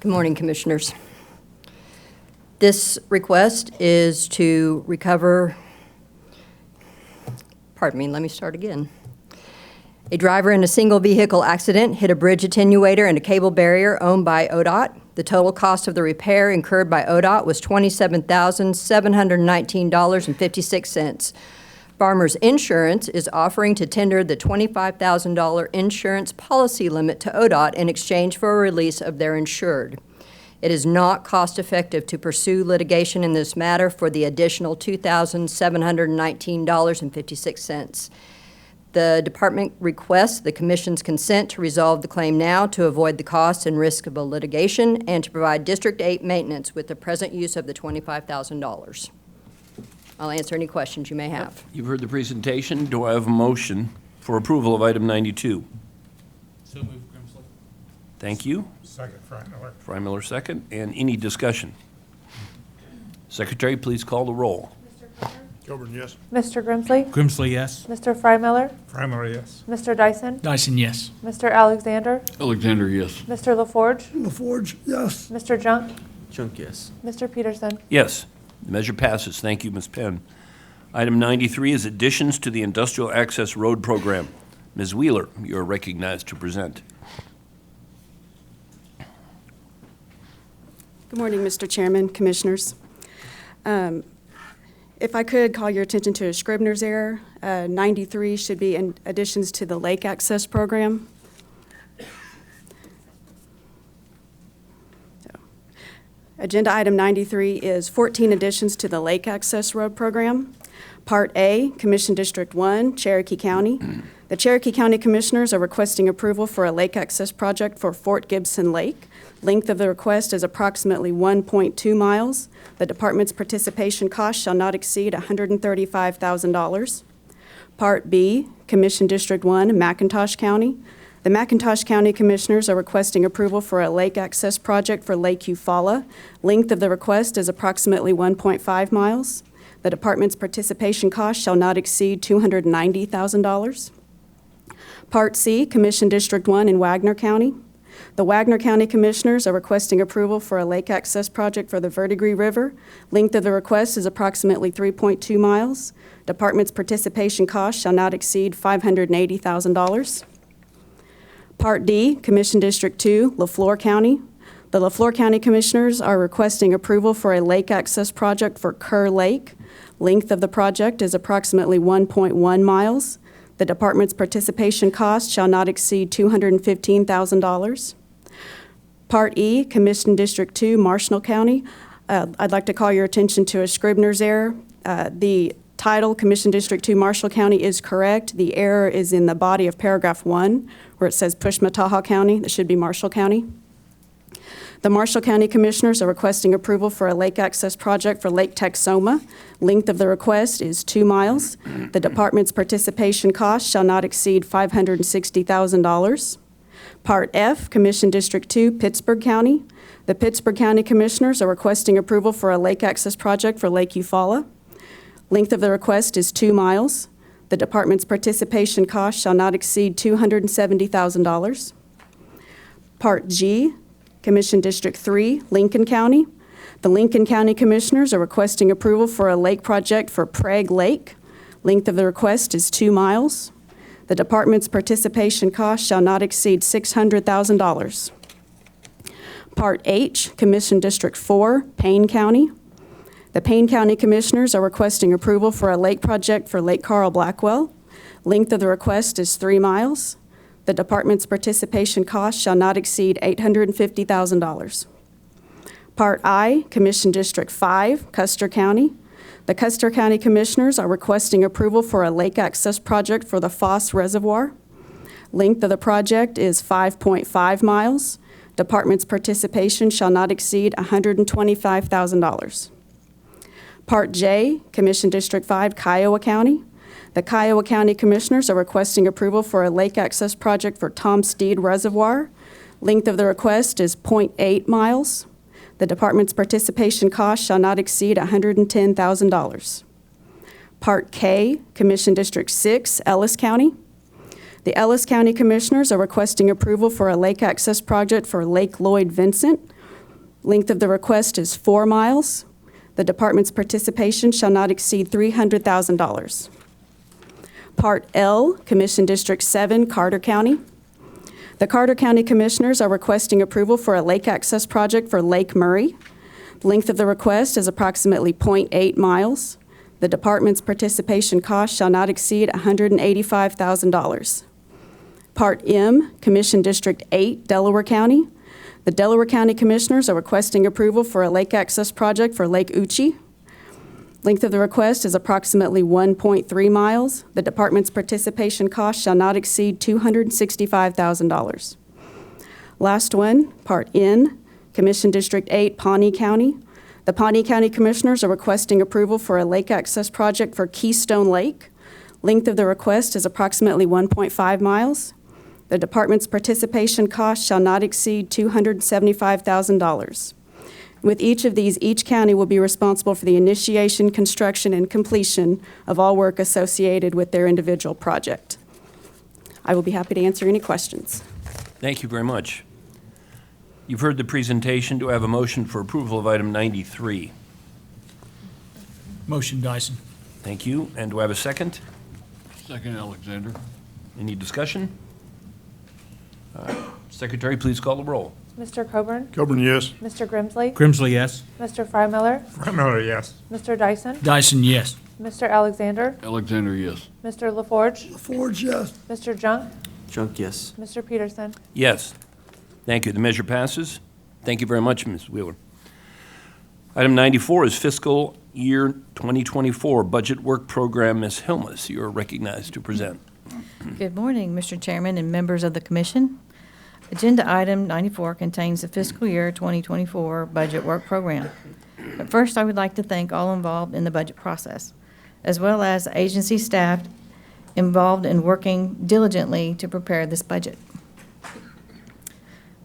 Good morning, Commissioners. This request is to recover, let me start again. A driver in a single vehicle accident hit a bridge attenuator and a cable barrier owned by ODOT. The total cost of the repair incurred by ODOT was $27,719.56. Farmers Insurance is offering to tender the $25,000 insurance policy limit to ODOT in exchange for a release of their insured. It is not cost-effective to pursue litigation in this matter for the additional $2,719.56. The department requests the Commission's consent to resolve the claim now to avoid the costs and risk of a litigation and to provide District 8 maintenance with the present use of the $25,000. I'll answer any questions you may have. You've heard the presentation. Do I have a motion for approval of item 92? So moved, Grimsley. Thank you. Second, Frymiller. Frymiller, second. And any discussion? Secretary, please call the roll. Coburn, yes. Mr. Grimsley? Grimsley, yes? Mr. Frymiller? Frymiller, yes. Mr. Dyson? Dyson, yes. Mr. Alexander? Alexander, yes. Mr. LaForge? LaForge, yes. Mr. Junk? Junk, yes. Mr. Peterson? Yes. The measure passes. Thank you, Ms. Penn. Item 93 is additions to the Industrial Access Road Program. Ms. Wheeler, you are recognized to present. Good morning, Mr. Chairman, Commissioners. If I could call your attention to a Scribner's error, 93 should be in additions to the Lake Access Program. Agenda item 93 is 14 additions to the Lake Access Road Program. Part A, Commission District 1, Cherokee County. The Cherokee County Commissioners are requesting approval for a lake access project for Fort Gibson Lake. Length of the request is approximately 1.2 miles. The department's participation cost shall not exceed $135,000. Part B, Commission District 1, McIntosh County. The McIntosh County Commissioners are requesting approval for a lake access project for Lake Eufaula. Length of the request is approximately 1.5 miles. The department's participation cost shall not exceed $290,000. Part C, Commission District 1 in Wagner County. The Wagner County Commissioners are requesting approval for a lake access project for the Verdigris River. Length of the request is approximately 3.2 miles. Department's participation cost shall not exceed $580,000. Part D, Commission District 2, LaFleur County. The LaFleur County Commissioners are requesting approval for a lake access project for Kerr Lake. Length of the project is approximately 1.1 miles. The department's participation cost shall not exceed $215,000. Part E, Commission District 2, Marshall County. I'd like to call your attention to a Scribner's error. The title, Commission District 2, Marshall County, is correct. The error is in the body of paragraph 1, where it says Pushmataha County. It should be Marshall County. The Marshall County Commissioners are requesting approval for a lake access project for Lake Texoma. Length of the request is 2 miles. The department's participation cost shall not exceed $560,000. Part F, Commission District 2, Pittsburgh County. The Pittsburgh County Commissioners are requesting approval for a lake access project for Lake Eufaula. Length of the request is 2 miles. The department's participation cost shall not exceed $270,000. Part G, Commission District 3, Lincoln County. The Lincoln County Commissioners are requesting approval for a lake project for Prague Lake. Length of the request is 2 miles. The department's participation cost shall not exceed $600,000. Part H, Commission District 4, Payne County. The Payne County Commissioners are requesting approval for a lake project for Lake Carl Blackwell. Length of the request is 3 miles. The department's participation cost shall not exceed $850,000. Part I, Commission District 5, Custer County. The Custer County Commissioners are requesting approval for a lake access project for the Foss Reservoir. Length of the project is 5.5 miles. Department's participation shall not exceed $125,000. Part J, Commission District 5, Kiowa County. The Kiowa County Commissioners are requesting approval for a lake access project for Tom Steed Reservoir. Length of the request is 0.8 miles. The department's participation cost shall not exceed $110,000. Part K, Commission District 6, Ellis County. The Ellis County Commissioners are requesting approval for a lake access project for Lake Lloyd Vincent. Length of the request is 4 miles. The department's participation shall not exceed $300,000. Part L, Commission District 7, Carter County. The Carter County Commissioners are requesting approval for a lake access project for Lake Murray. Length of the request is approximately 0.8 miles. The department's participation cost shall not exceed $185,000. Part M, Commission District 8, Delaware County. The Delaware County Commissioners are requesting approval for a lake access project for Lake Uchi. Length of the request is approximately 1.3 miles. The department's participation cost shall not exceed $265,000. Last one, Part N, Commission District 8, Pawnee County. The Pawnee County Commissioners are requesting approval for a lake access project for Keystone Lake. Length of the request is approximately 1.5 miles. The department's participation cost shall not exceed $275,000. With each of these, each county will be responsible for the initiation, construction, and completion of all work associated with their individual project. I will be happy to answer any questions. Thank you very much. You've heard the presentation. Do I have a motion for approval of item 93? Motion, Dyson. Thank you. And do I have a second? Second, Alexander. Any discussion? Secretary, please call the roll. Mr. Coburn? Coburn, yes. Mr. Grimsley? Grimsley, yes. Mr. Freimiller? Freimiller, yes. Mr. Dyson? Dyson, yes. Mr. Alexander? Alexander, yes. Mr. LaForge? LaForge, yes. Mr. Junk? Junk, yes. Mr. Peterson? Yes. Thank you. The measure passes. Thank you very much, Ms. Wheeler. Item 94 is fiscal year 2024 budget work program. Ms. Hilmes, you are recognized to present. Good morning, Mr. Chairman and members of the Commission. Agenda item 94 contains the fiscal year 2024 budget work program. But first, I would like to thank all involved in the budget process, as well as agency staff involved in working diligently to prepare this budget.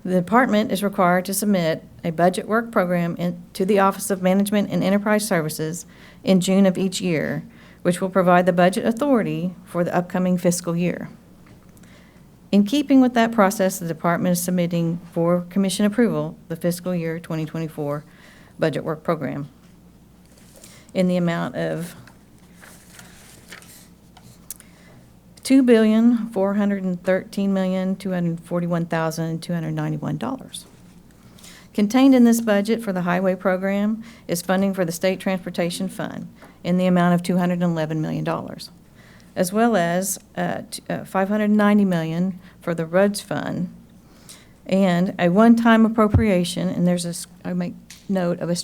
The department is required to submit a budget work program to the Office of Management and Enterprise Services in June of each year, which will provide the budget authority for the upcoming fiscal year. In keeping with that process, the department is submitting for commission approval the fiscal year 2024 budget work program in the amount of $2,413,241,291. Contained in this budget for the highway program is funding for the State Transportation Fund in the amount of $211 million, as well as $590 million for the Roads Fund, and a one-time appropriation, and I make note of a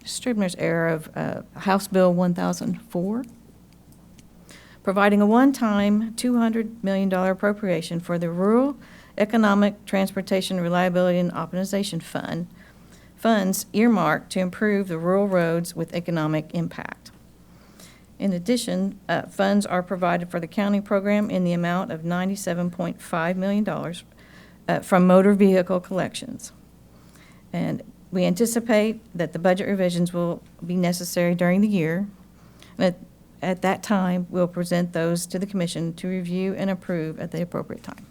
Scribner's error of House Bill 1004, providing a one-time $200 million appropriation for the Rural Economic Transportation Reliability and Optimization Fund, funds earmarked to improve the rural roads with economic impact. In addition, funds are provided for the county program in the amount of $97.5 million from motor vehicle collections. And we anticipate that the budget revisions will be necessary during the year. At that time, we'll present those to the commission to review and approve at the appropriate time.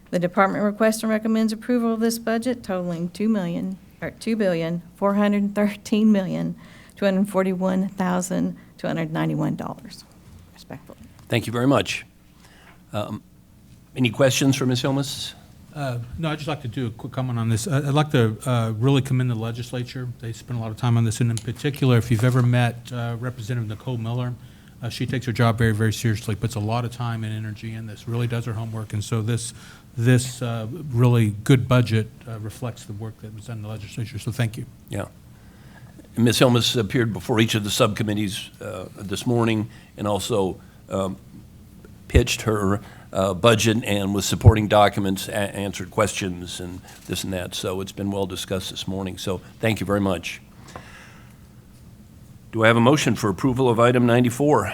The department requests and recommends approval of this budget totaling $2,413,241,291, respectfully. Thank you very much. Any questions for Ms. Hilmes? No, I'd just like to do a quick comment on this. I'd like to really commend the legislature. They spent a lot of time on this, and in particular, if you've ever met Representative Nicole Miller, she takes her job very, very seriously, puts a lot of time and energy in this, really does her homework, and so this really good budget reflects the work that was done in the legislature, so thank you. Yeah. Ms. Hilmes appeared before each of the subcommittees this morning and also pitched her budget and with supporting documents, answered questions and this and that. So it's been well discussed this morning. So thank you very much. Do I have a motion for approval of item 94?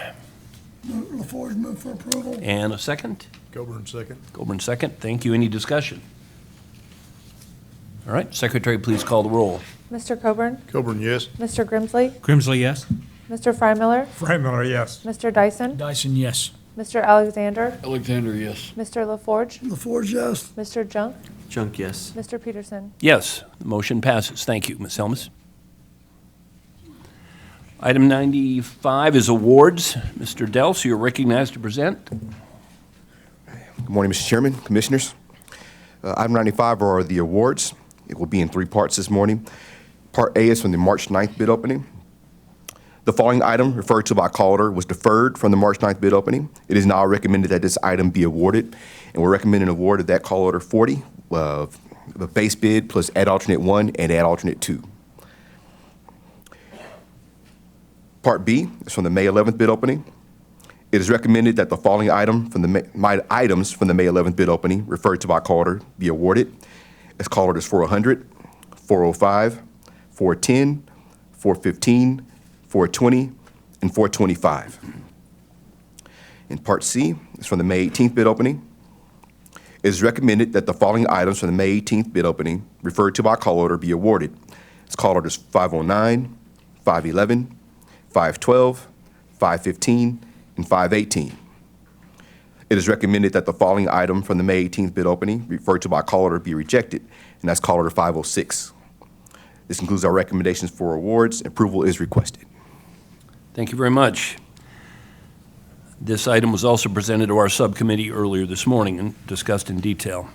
LaForge move for approval. And a second? Coburn, second. Coburn, second. Thank you. Any discussion? All right. Secretary, please call the roll. Mr. Coburn? Coburn, yes. Mr. Grimsley? Grimsley, yes? Mr. Freimiller? Freimiller, yes. Mr. Dyson? Dyson, yes. Mr. Alexander? Alexander, yes. Mr. LaForge? LaForge, yes. Mr. Junk? Junk, yes. Mr. Peterson? Yes. The motion passes. Thank you, Ms. Helmus. Item 95 is awards. Mr. Dels, you're recognized to present. Good morning, Mr. Chairman, Commissioners. Item 95 are the awards. It will be in three parts this morning. Part A is from the March 9th bid opening. The following item referred to by call order was deferred from the March 9th bid opening. It is now recommended that this item be awarded, and we're recommending an award of that call order 40, the base bid plus add alternate 1 and add alternate 2. Part B is from the May 11th bid opening. It is recommended that the following items from the May 11th bid opening referred to by call order be awarded. As call orders 400, 405, 410, 415, 420, and 425. And Part C is from the May 18th bid opening. It is recommended that the following items from the May 18th bid opening referred to by call order be awarded. It's call orders 509, 511, 512, 515, and 518. It is recommended that the following item from the May 18th bid opening referred to by call order be rejected, and that's call order 506. This concludes our recommendations for awards. Approval is requested. Thank you very much. This item was also presented to our subcommittee earlier this morning and discussed in detail.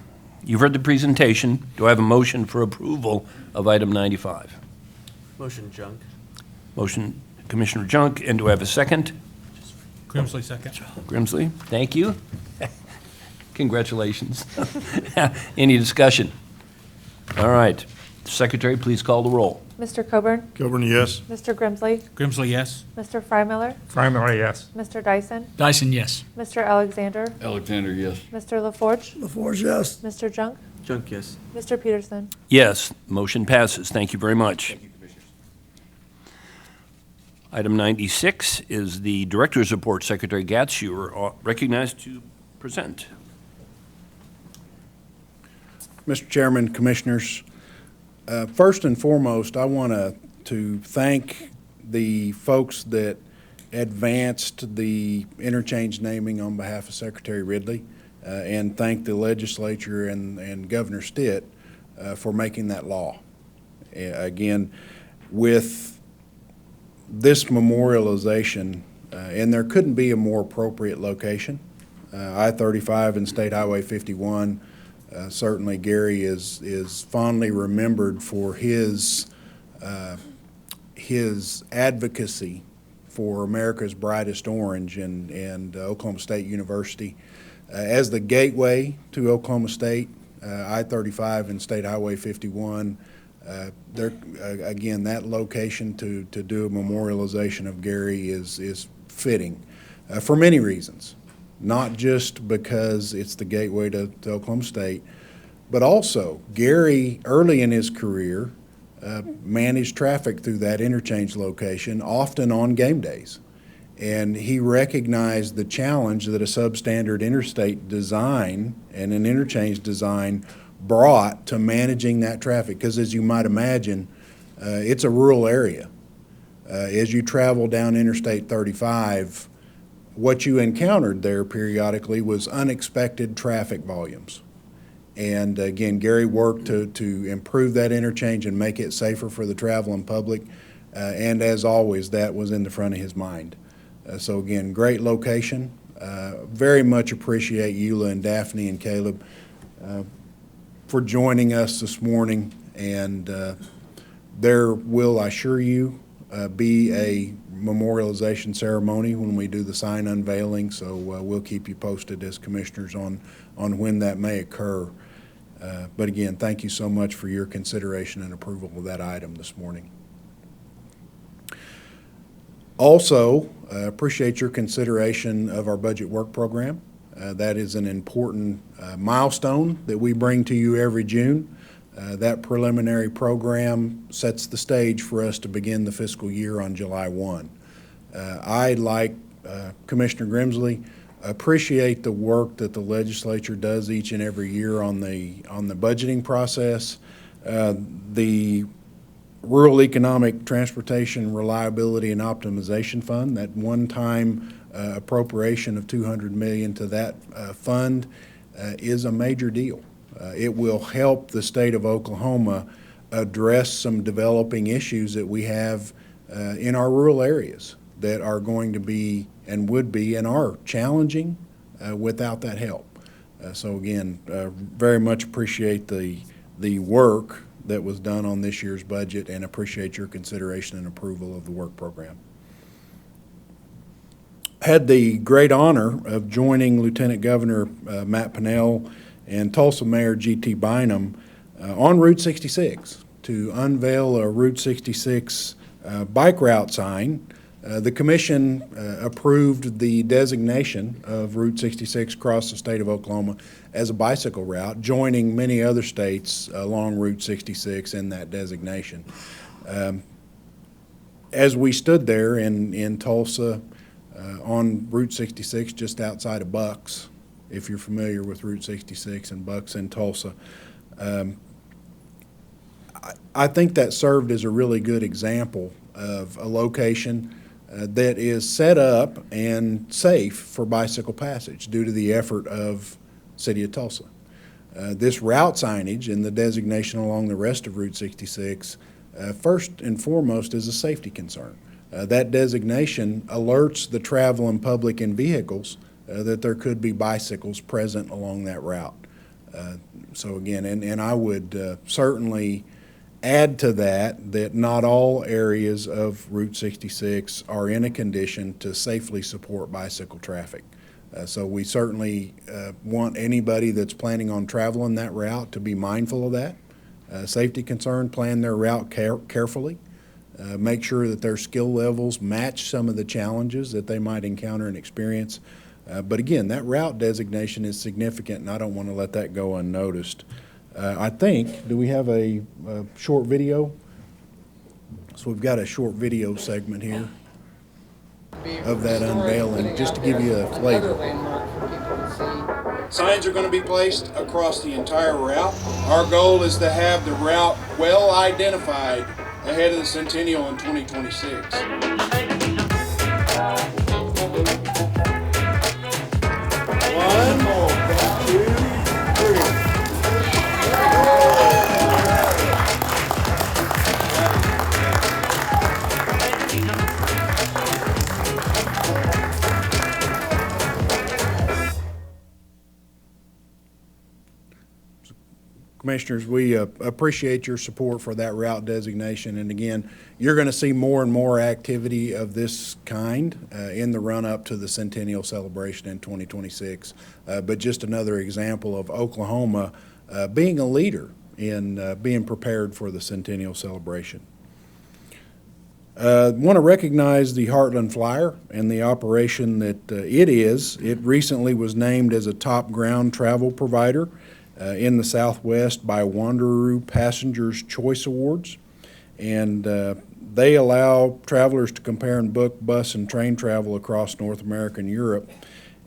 You've heard the presentation. Do I have a motion for approval of item 95? Motion, Junk. Motion, Commissioner Junk, and do I have a second? Grimsley, second. Grimsley, thank you. Congratulations. Any discussion? All right. Secretary, please call the roll. Mr. Coburn? Coburn, yes. Mr. Grimsley? Grimsley, yes? Mr. Freimiller? Freimiller, yes. Mr. Dyson? Dyson, yes. Mr. Alexander? Alexander, yes. Mr. LaForge? LaForge, yes. Mr. Junk? Junk, yes. Mr. Peterson? Yes, motion passes. Thank you very much. Thank you, Commissioners. Item 96 is the Director's Report. Secretary Gatz, you are recognized to present. Mr. Chairman, Commissioners, first and foremost, I want to thank the folks that advanced the interchange naming on behalf of Secretary Ridley, and thank the legislature and Governor Stitt for making that law. Again, with this memorialization, and there couldn't be a more appropriate location. I-35 and State Highway 51, certainly Gary is fondly remembered for his advocacy for America's brightest orange and Oklahoma State University. As the gateway to Oklahoma State, I-35 and State Highway 51, again, that location to do a memorialization of Gary is fitting for many reasons. Not just because it's the gateway to Oklahoma State, but also Gary, early in his career, managed traffic through that interchange location, often on game days. And he recognized the challenge that a substandard interstate design and an interchange design brought to managing that traffic. Because as you might imagine, it's a rural area. As you travel down Interstate 35, what you encountered there periodically was unexpected traffic volumes. And again, Gary worked to improve that interchange and make it safer for the traveling public. And as always, that was in the front of his mind. So again, great location. Very much appreciate Eula and Daphne and Caleb for joining us this morning. And there will, I assure you, be a memorialization ceremony when we do the sign unveiling. So we'll keep you posted as commissioners on when that may occur. But again, thank you so much for your consideration and approval of that item this morning. Also, appreciate your consideration of our budget work program. That is an important milestone that we bring to you every June. That preliminary program sets the stage for us to begin the fiscal year on July 1. I, like Commissioner Grimsley, appreciate the work that the legislature does each and every year on the budgeting process. The Rural Economic Transportation Reliability and Optimization Fund, that one-time appropriation of $200 million to that fund is a major deal. It will help the state of Oklahoma address some developing issues that we have in our rural areas that are going to be and would be and are challenging without that help. So again, very much appreciate the work that was done on this year's budget and appreciate your consideration and approval of the work program. Had the great honor of joining Lieutenant Governor Matt Pinnell and Tulsa Mayor G.T. Bynum on Route 66 to unveil a Route 66 bike route sign. The commission approved the designation of Route 66 across the state of Oklahoma as a bicycle route, joining many other states along Route 66 in that designation. As we stood there in Tulsa on Route 66, just outside of Bucks, if you're familiar with Route 66 and Bucks in Tulsa, I think that served as a really good example of a location that is set up and safe for bicycle passage due to the effort of City of Tulsa. This route signage and the designation along the rest of Route 66, first and foremost, is a safety concern. That designation alerts the traveling public and vehicles that there could be bicycles present along that route. So again, and I would certainly add to that not all areas of Route 66 are in a condition to safely support bicycle traffic. So we certainly want anybody that's planning on traveling that route to be mindful of that. Safety concern, plan their route carefully. Make sure that their skill levels match some of the challenges that they might encounter and experience. But again, that route designation is significant, and I don't want to let that go unnoticed. I think, do we have a short video? So we've got a short video segment here of that unveiling, just to give you a flavor. Signs are going to be placed across the entire route. Our goal is to have the route well identified ahead of the Centennial in 2026. One, two, three. Commissioners, we appreciate your support for that route designation. And again, you're going to see more and more activity of this kind in the run-up to the Centennial celebration in 2026. But just another example of Oklahoma being a leader in being prepared for the Centennial celebration. Want to recognize the Heartland Flyer and the operation that it is. It recently was named as a top ground travel provider in the Southwest by Wanderoo Passengers Choice Awards. And they allow travelers to compare and book bus and train travel across North America and Europe.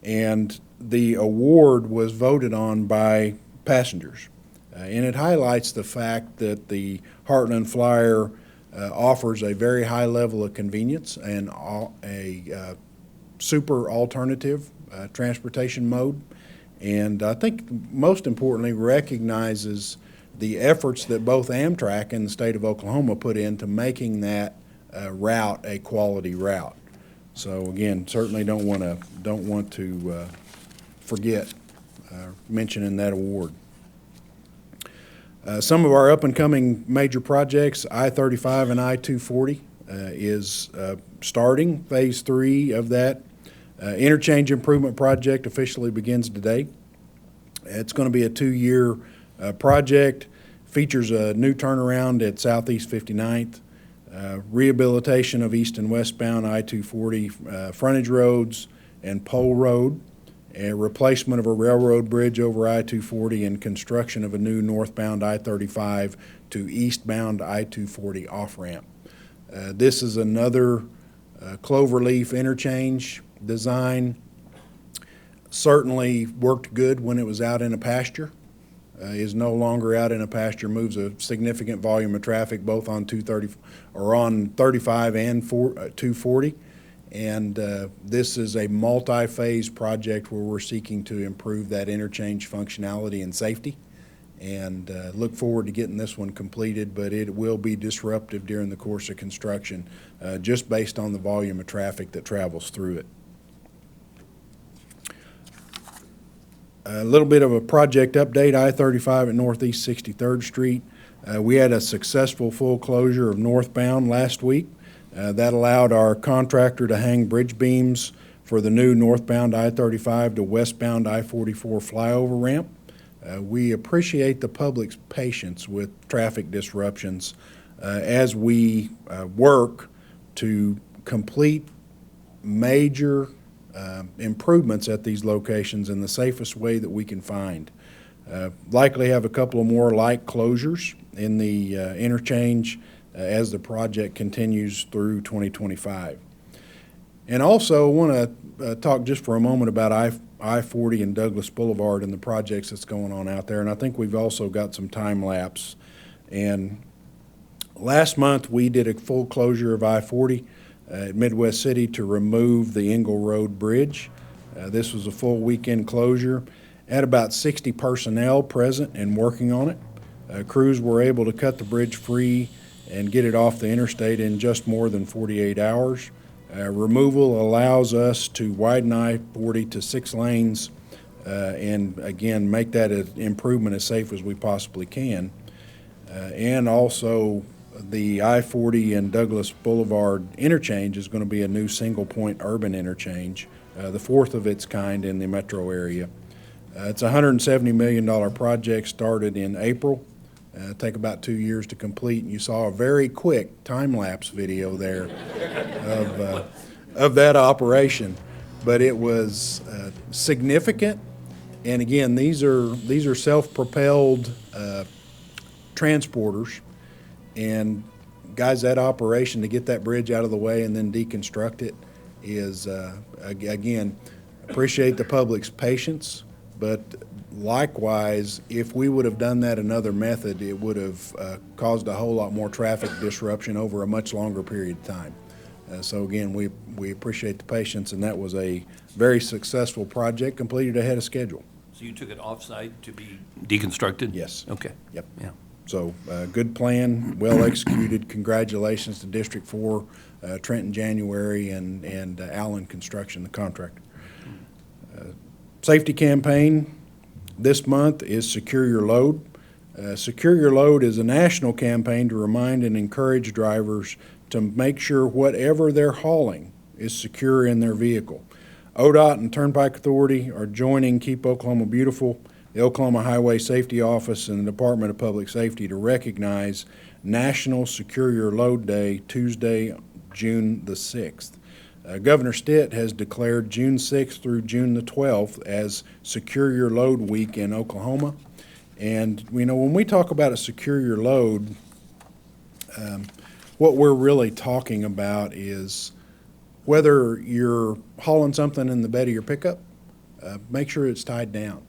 And the award was voted on by passengers. And it highlights the fact that the Heartland Flyer offers a very high level of convenience and a super alternative transportation mode. And I think most importantly recognizes the efforts that both Amtrak and the state of Oklahoma put into making that route a quality route. So again, certainly don't want to forget mentioning that award. Some of our up-and-coming major projects, I-35 and I-240 is starting. Phase 3 of that interchange improvement project officially begins today. It's going to be a 2-year project, features a new turnaround at Southeast 59th, rehabilitation of east and westbound I-240 frontage roads and Pole Road, a replacement of a railroad bridge over I-240, and construction of a new northbound I-35 to eastbound I-240 off-ramp. This is another cloverleaf interchange design. Certainly worked good when it was out in a pasture. Is no longer out in a pasture, moves a significant volume of traffic both on 35 and 240. And this is a multi-phase project where we're seeking to improve that interchange functionality and safety. And look forward to getting this one completed, but it will be disruptive during the course of construction, just based on the volume of traffic that travels through it. A little bit of a project update, I-35 at Northeast 63rd Street. We had a successful full closure of northbound last week. That allowed our contractor to hang bridge beams for the new northbound I-35 to westbound I-44 flyover ramp. We appreciate the public's patience with traffic disruptions as we work to complete major improvements at these locations in the safest way that we can find. Likely have a couple of more light closures in the interchange as the project continues through 2025. And also want to talk just for a moment about I-40 and Douglas Boulevard and the projects that's going on out there. And I think we've also got some time lapse. And last month we did a full closure of I-40 at Midwest City to remove the Engle Road Bridge. This was a full weekend closure. Had about 60 personnel present and working on it. Crews were able to cut the bridge free and get it off the interstate in just more than 48 hours. Removal allows us to widen I-40 to 6 lanes and again make that an improvement as safe as we possibly can. And also the I-40 and Douglas Boulevard interchange is going to be a new single-point urban interchange, the 4th of its kind in the metro area. It's a $170 million project started in April. Take about 2 years to complete, and you saw a very quick time-lapse video there of that operation. But it was significant, and again, these are self-propelled transporters. And guys, that operation to get that bridge out of the way and then deconstruct it is, again, appreciate the public's patience But likewise, if we would have done that another method, it would have caused a whole lot more traffic disruption over a much longer period of time. So again, we appreciate the patience, and that was a very successful project, completed ahead of schedule. So you took it off-site to be deconstructed? Yes. Okay. Yep. Yeah. So, good plan, well executed. Congratulations to District 4, Trenton January, and Allen Construction, the contractor. Safety campaign this month is Secure Your Load. Secure Your Load is a national campaign to remind and encourage drivers to make sure whatever they're hauling is secure in their vehicle. ODOT and Turnpike Authority are joining Keep Oklahoma Beautiful, the Oklahoma Highway Safety Office, and the Department of Public Safety to recognize National Secure Your Load Day, Tuesday, June the 6th. Governor Stitt has declared June 6th through June the 12th as Secure Your Load Week in Oklahoma. And, you know, when we talk about a Secure Your Load, what we're really talking about is whether you're hauling something in the bed of your pickup, make sure it's tied down.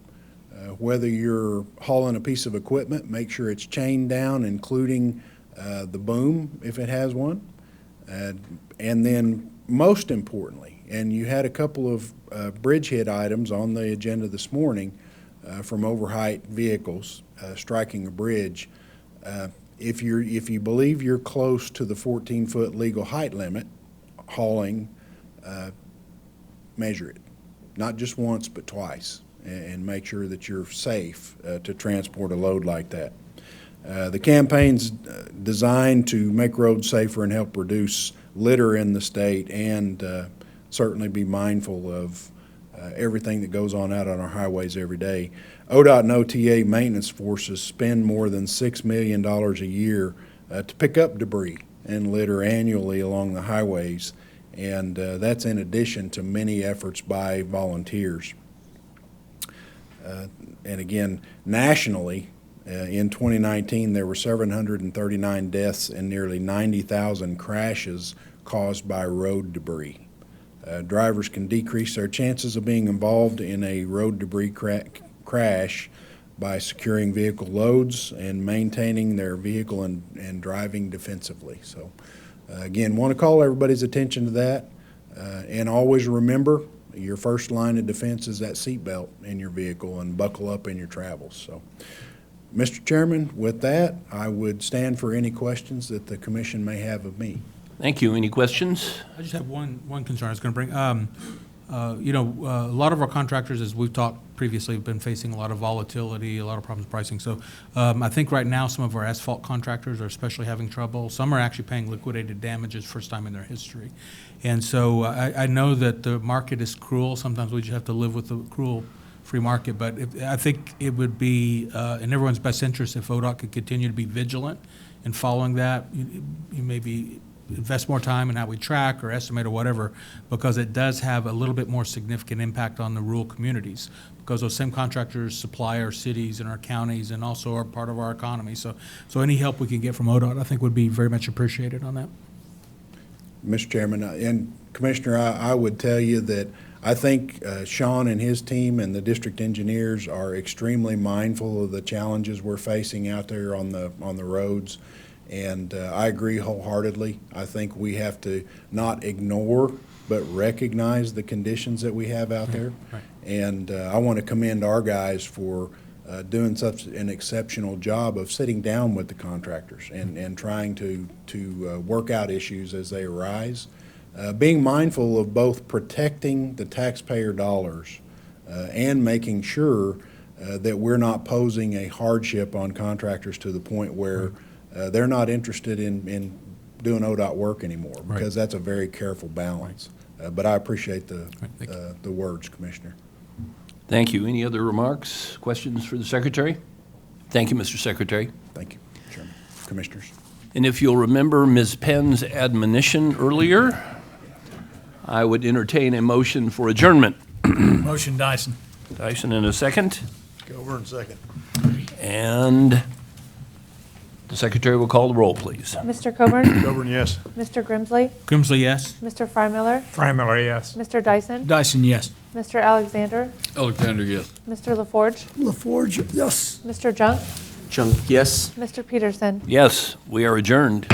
Whether you're hauling a piece of equipment, make sure it's chained down, including the boom, if it has one. And then, most importantly, and you had a couple of bridge hit items on the agenda this morning from overheight vehicles striking a bridge. If you believe you're close to the 14-foot legal height limit, hauling, measure it, not just once but twice, and make sure that you're safe to transport a load like that. The campaign's designed to make roads safer and help reduce litter in the state, and certainly be mindful of everything that goes on out on our highways every day. ODOT and OTA maintenance forces spend more than $6 million a year to pick up debris and litter annually along the highways, and that's in addition to many efforts by volunteers. And again, nationally, in 2019, there were 739 deaths and nearly 90,000 crashes caused by road debris. Drivers can decrease their chances of being involved in a road debris crash by securing vehicle loads and maintaining their vehicle and driving defensively. So, again, want to call everybody's attention to that, and always remember your first line of defense is that seatbelt in your vehicle, and buckle up in your travels. So, Mr. Chairman, with that, I would stand for any questions that the commission may have of me. Thank you. Any questions? I just have one concern I was going to bring. A lot of our contractors, as we've talked previously, have been facing a lot of volatility, a lot of problems pricing. So I think right now some of our asphalt contractors are especially having trouble. Some are actually paying liquidated damages first time in their history. And so I know that the market is cruel. Sometimes we just have to live with the cruel free market. But I think it would be in everyone's best interest if ODOT could continue to be vigilant in following that. You maybe invest more time in how we track or estimate or whatever, because it does have a little bit more significant impact on the rural communities, because those same contractors supply our cities and our counties and also are part of our economy. So any help we can get from ODOT, I think, would be very much appreciated on that. Mr. Chairman, and Commissioner, I would tell you that I think Sean and his team and the district engineers are extremely mindful of the challenges we're facing out there on the roads. And I agree wholeheartedly. I think we have to not ignore, but recognize the conditions that we have out there. Right. And I want to commend our guys for doing such an exceptional job of sitting down with the contractors and trying to work out issues as they arise. Being mindful of both protecting the taxpayer dollars and making sure that we're not posing a hardship on contractors to the point where they're not interested in doing ODOT work anymore, because that's a very careful balance. But I appreciate the words, Commissioner. Thank you. Any other remarks, questions for the Secretary? Thank you, Mr. Secretary. Thank you, Chairman, Commissioners. And if you'll remember Ms. Penn's admonition earlier, I would entertain a motion for adjournment. Motion, Dyson. Dyson in a second. Go over in second. And The secretary will call the roll, please. Mr. Coburn? Coburn, yes. Mr. Grimsley? Grimsley, yes. Mr. Frymiller? Frymiller, yes. Mr. Dyson? Dyson, yes. Mr. Alexander? Alexander, yes. Mr. LaForge? LaForge, yes. Mr. Junk? Junk, yes. Mr. Peterson? Yes, we are adjourned.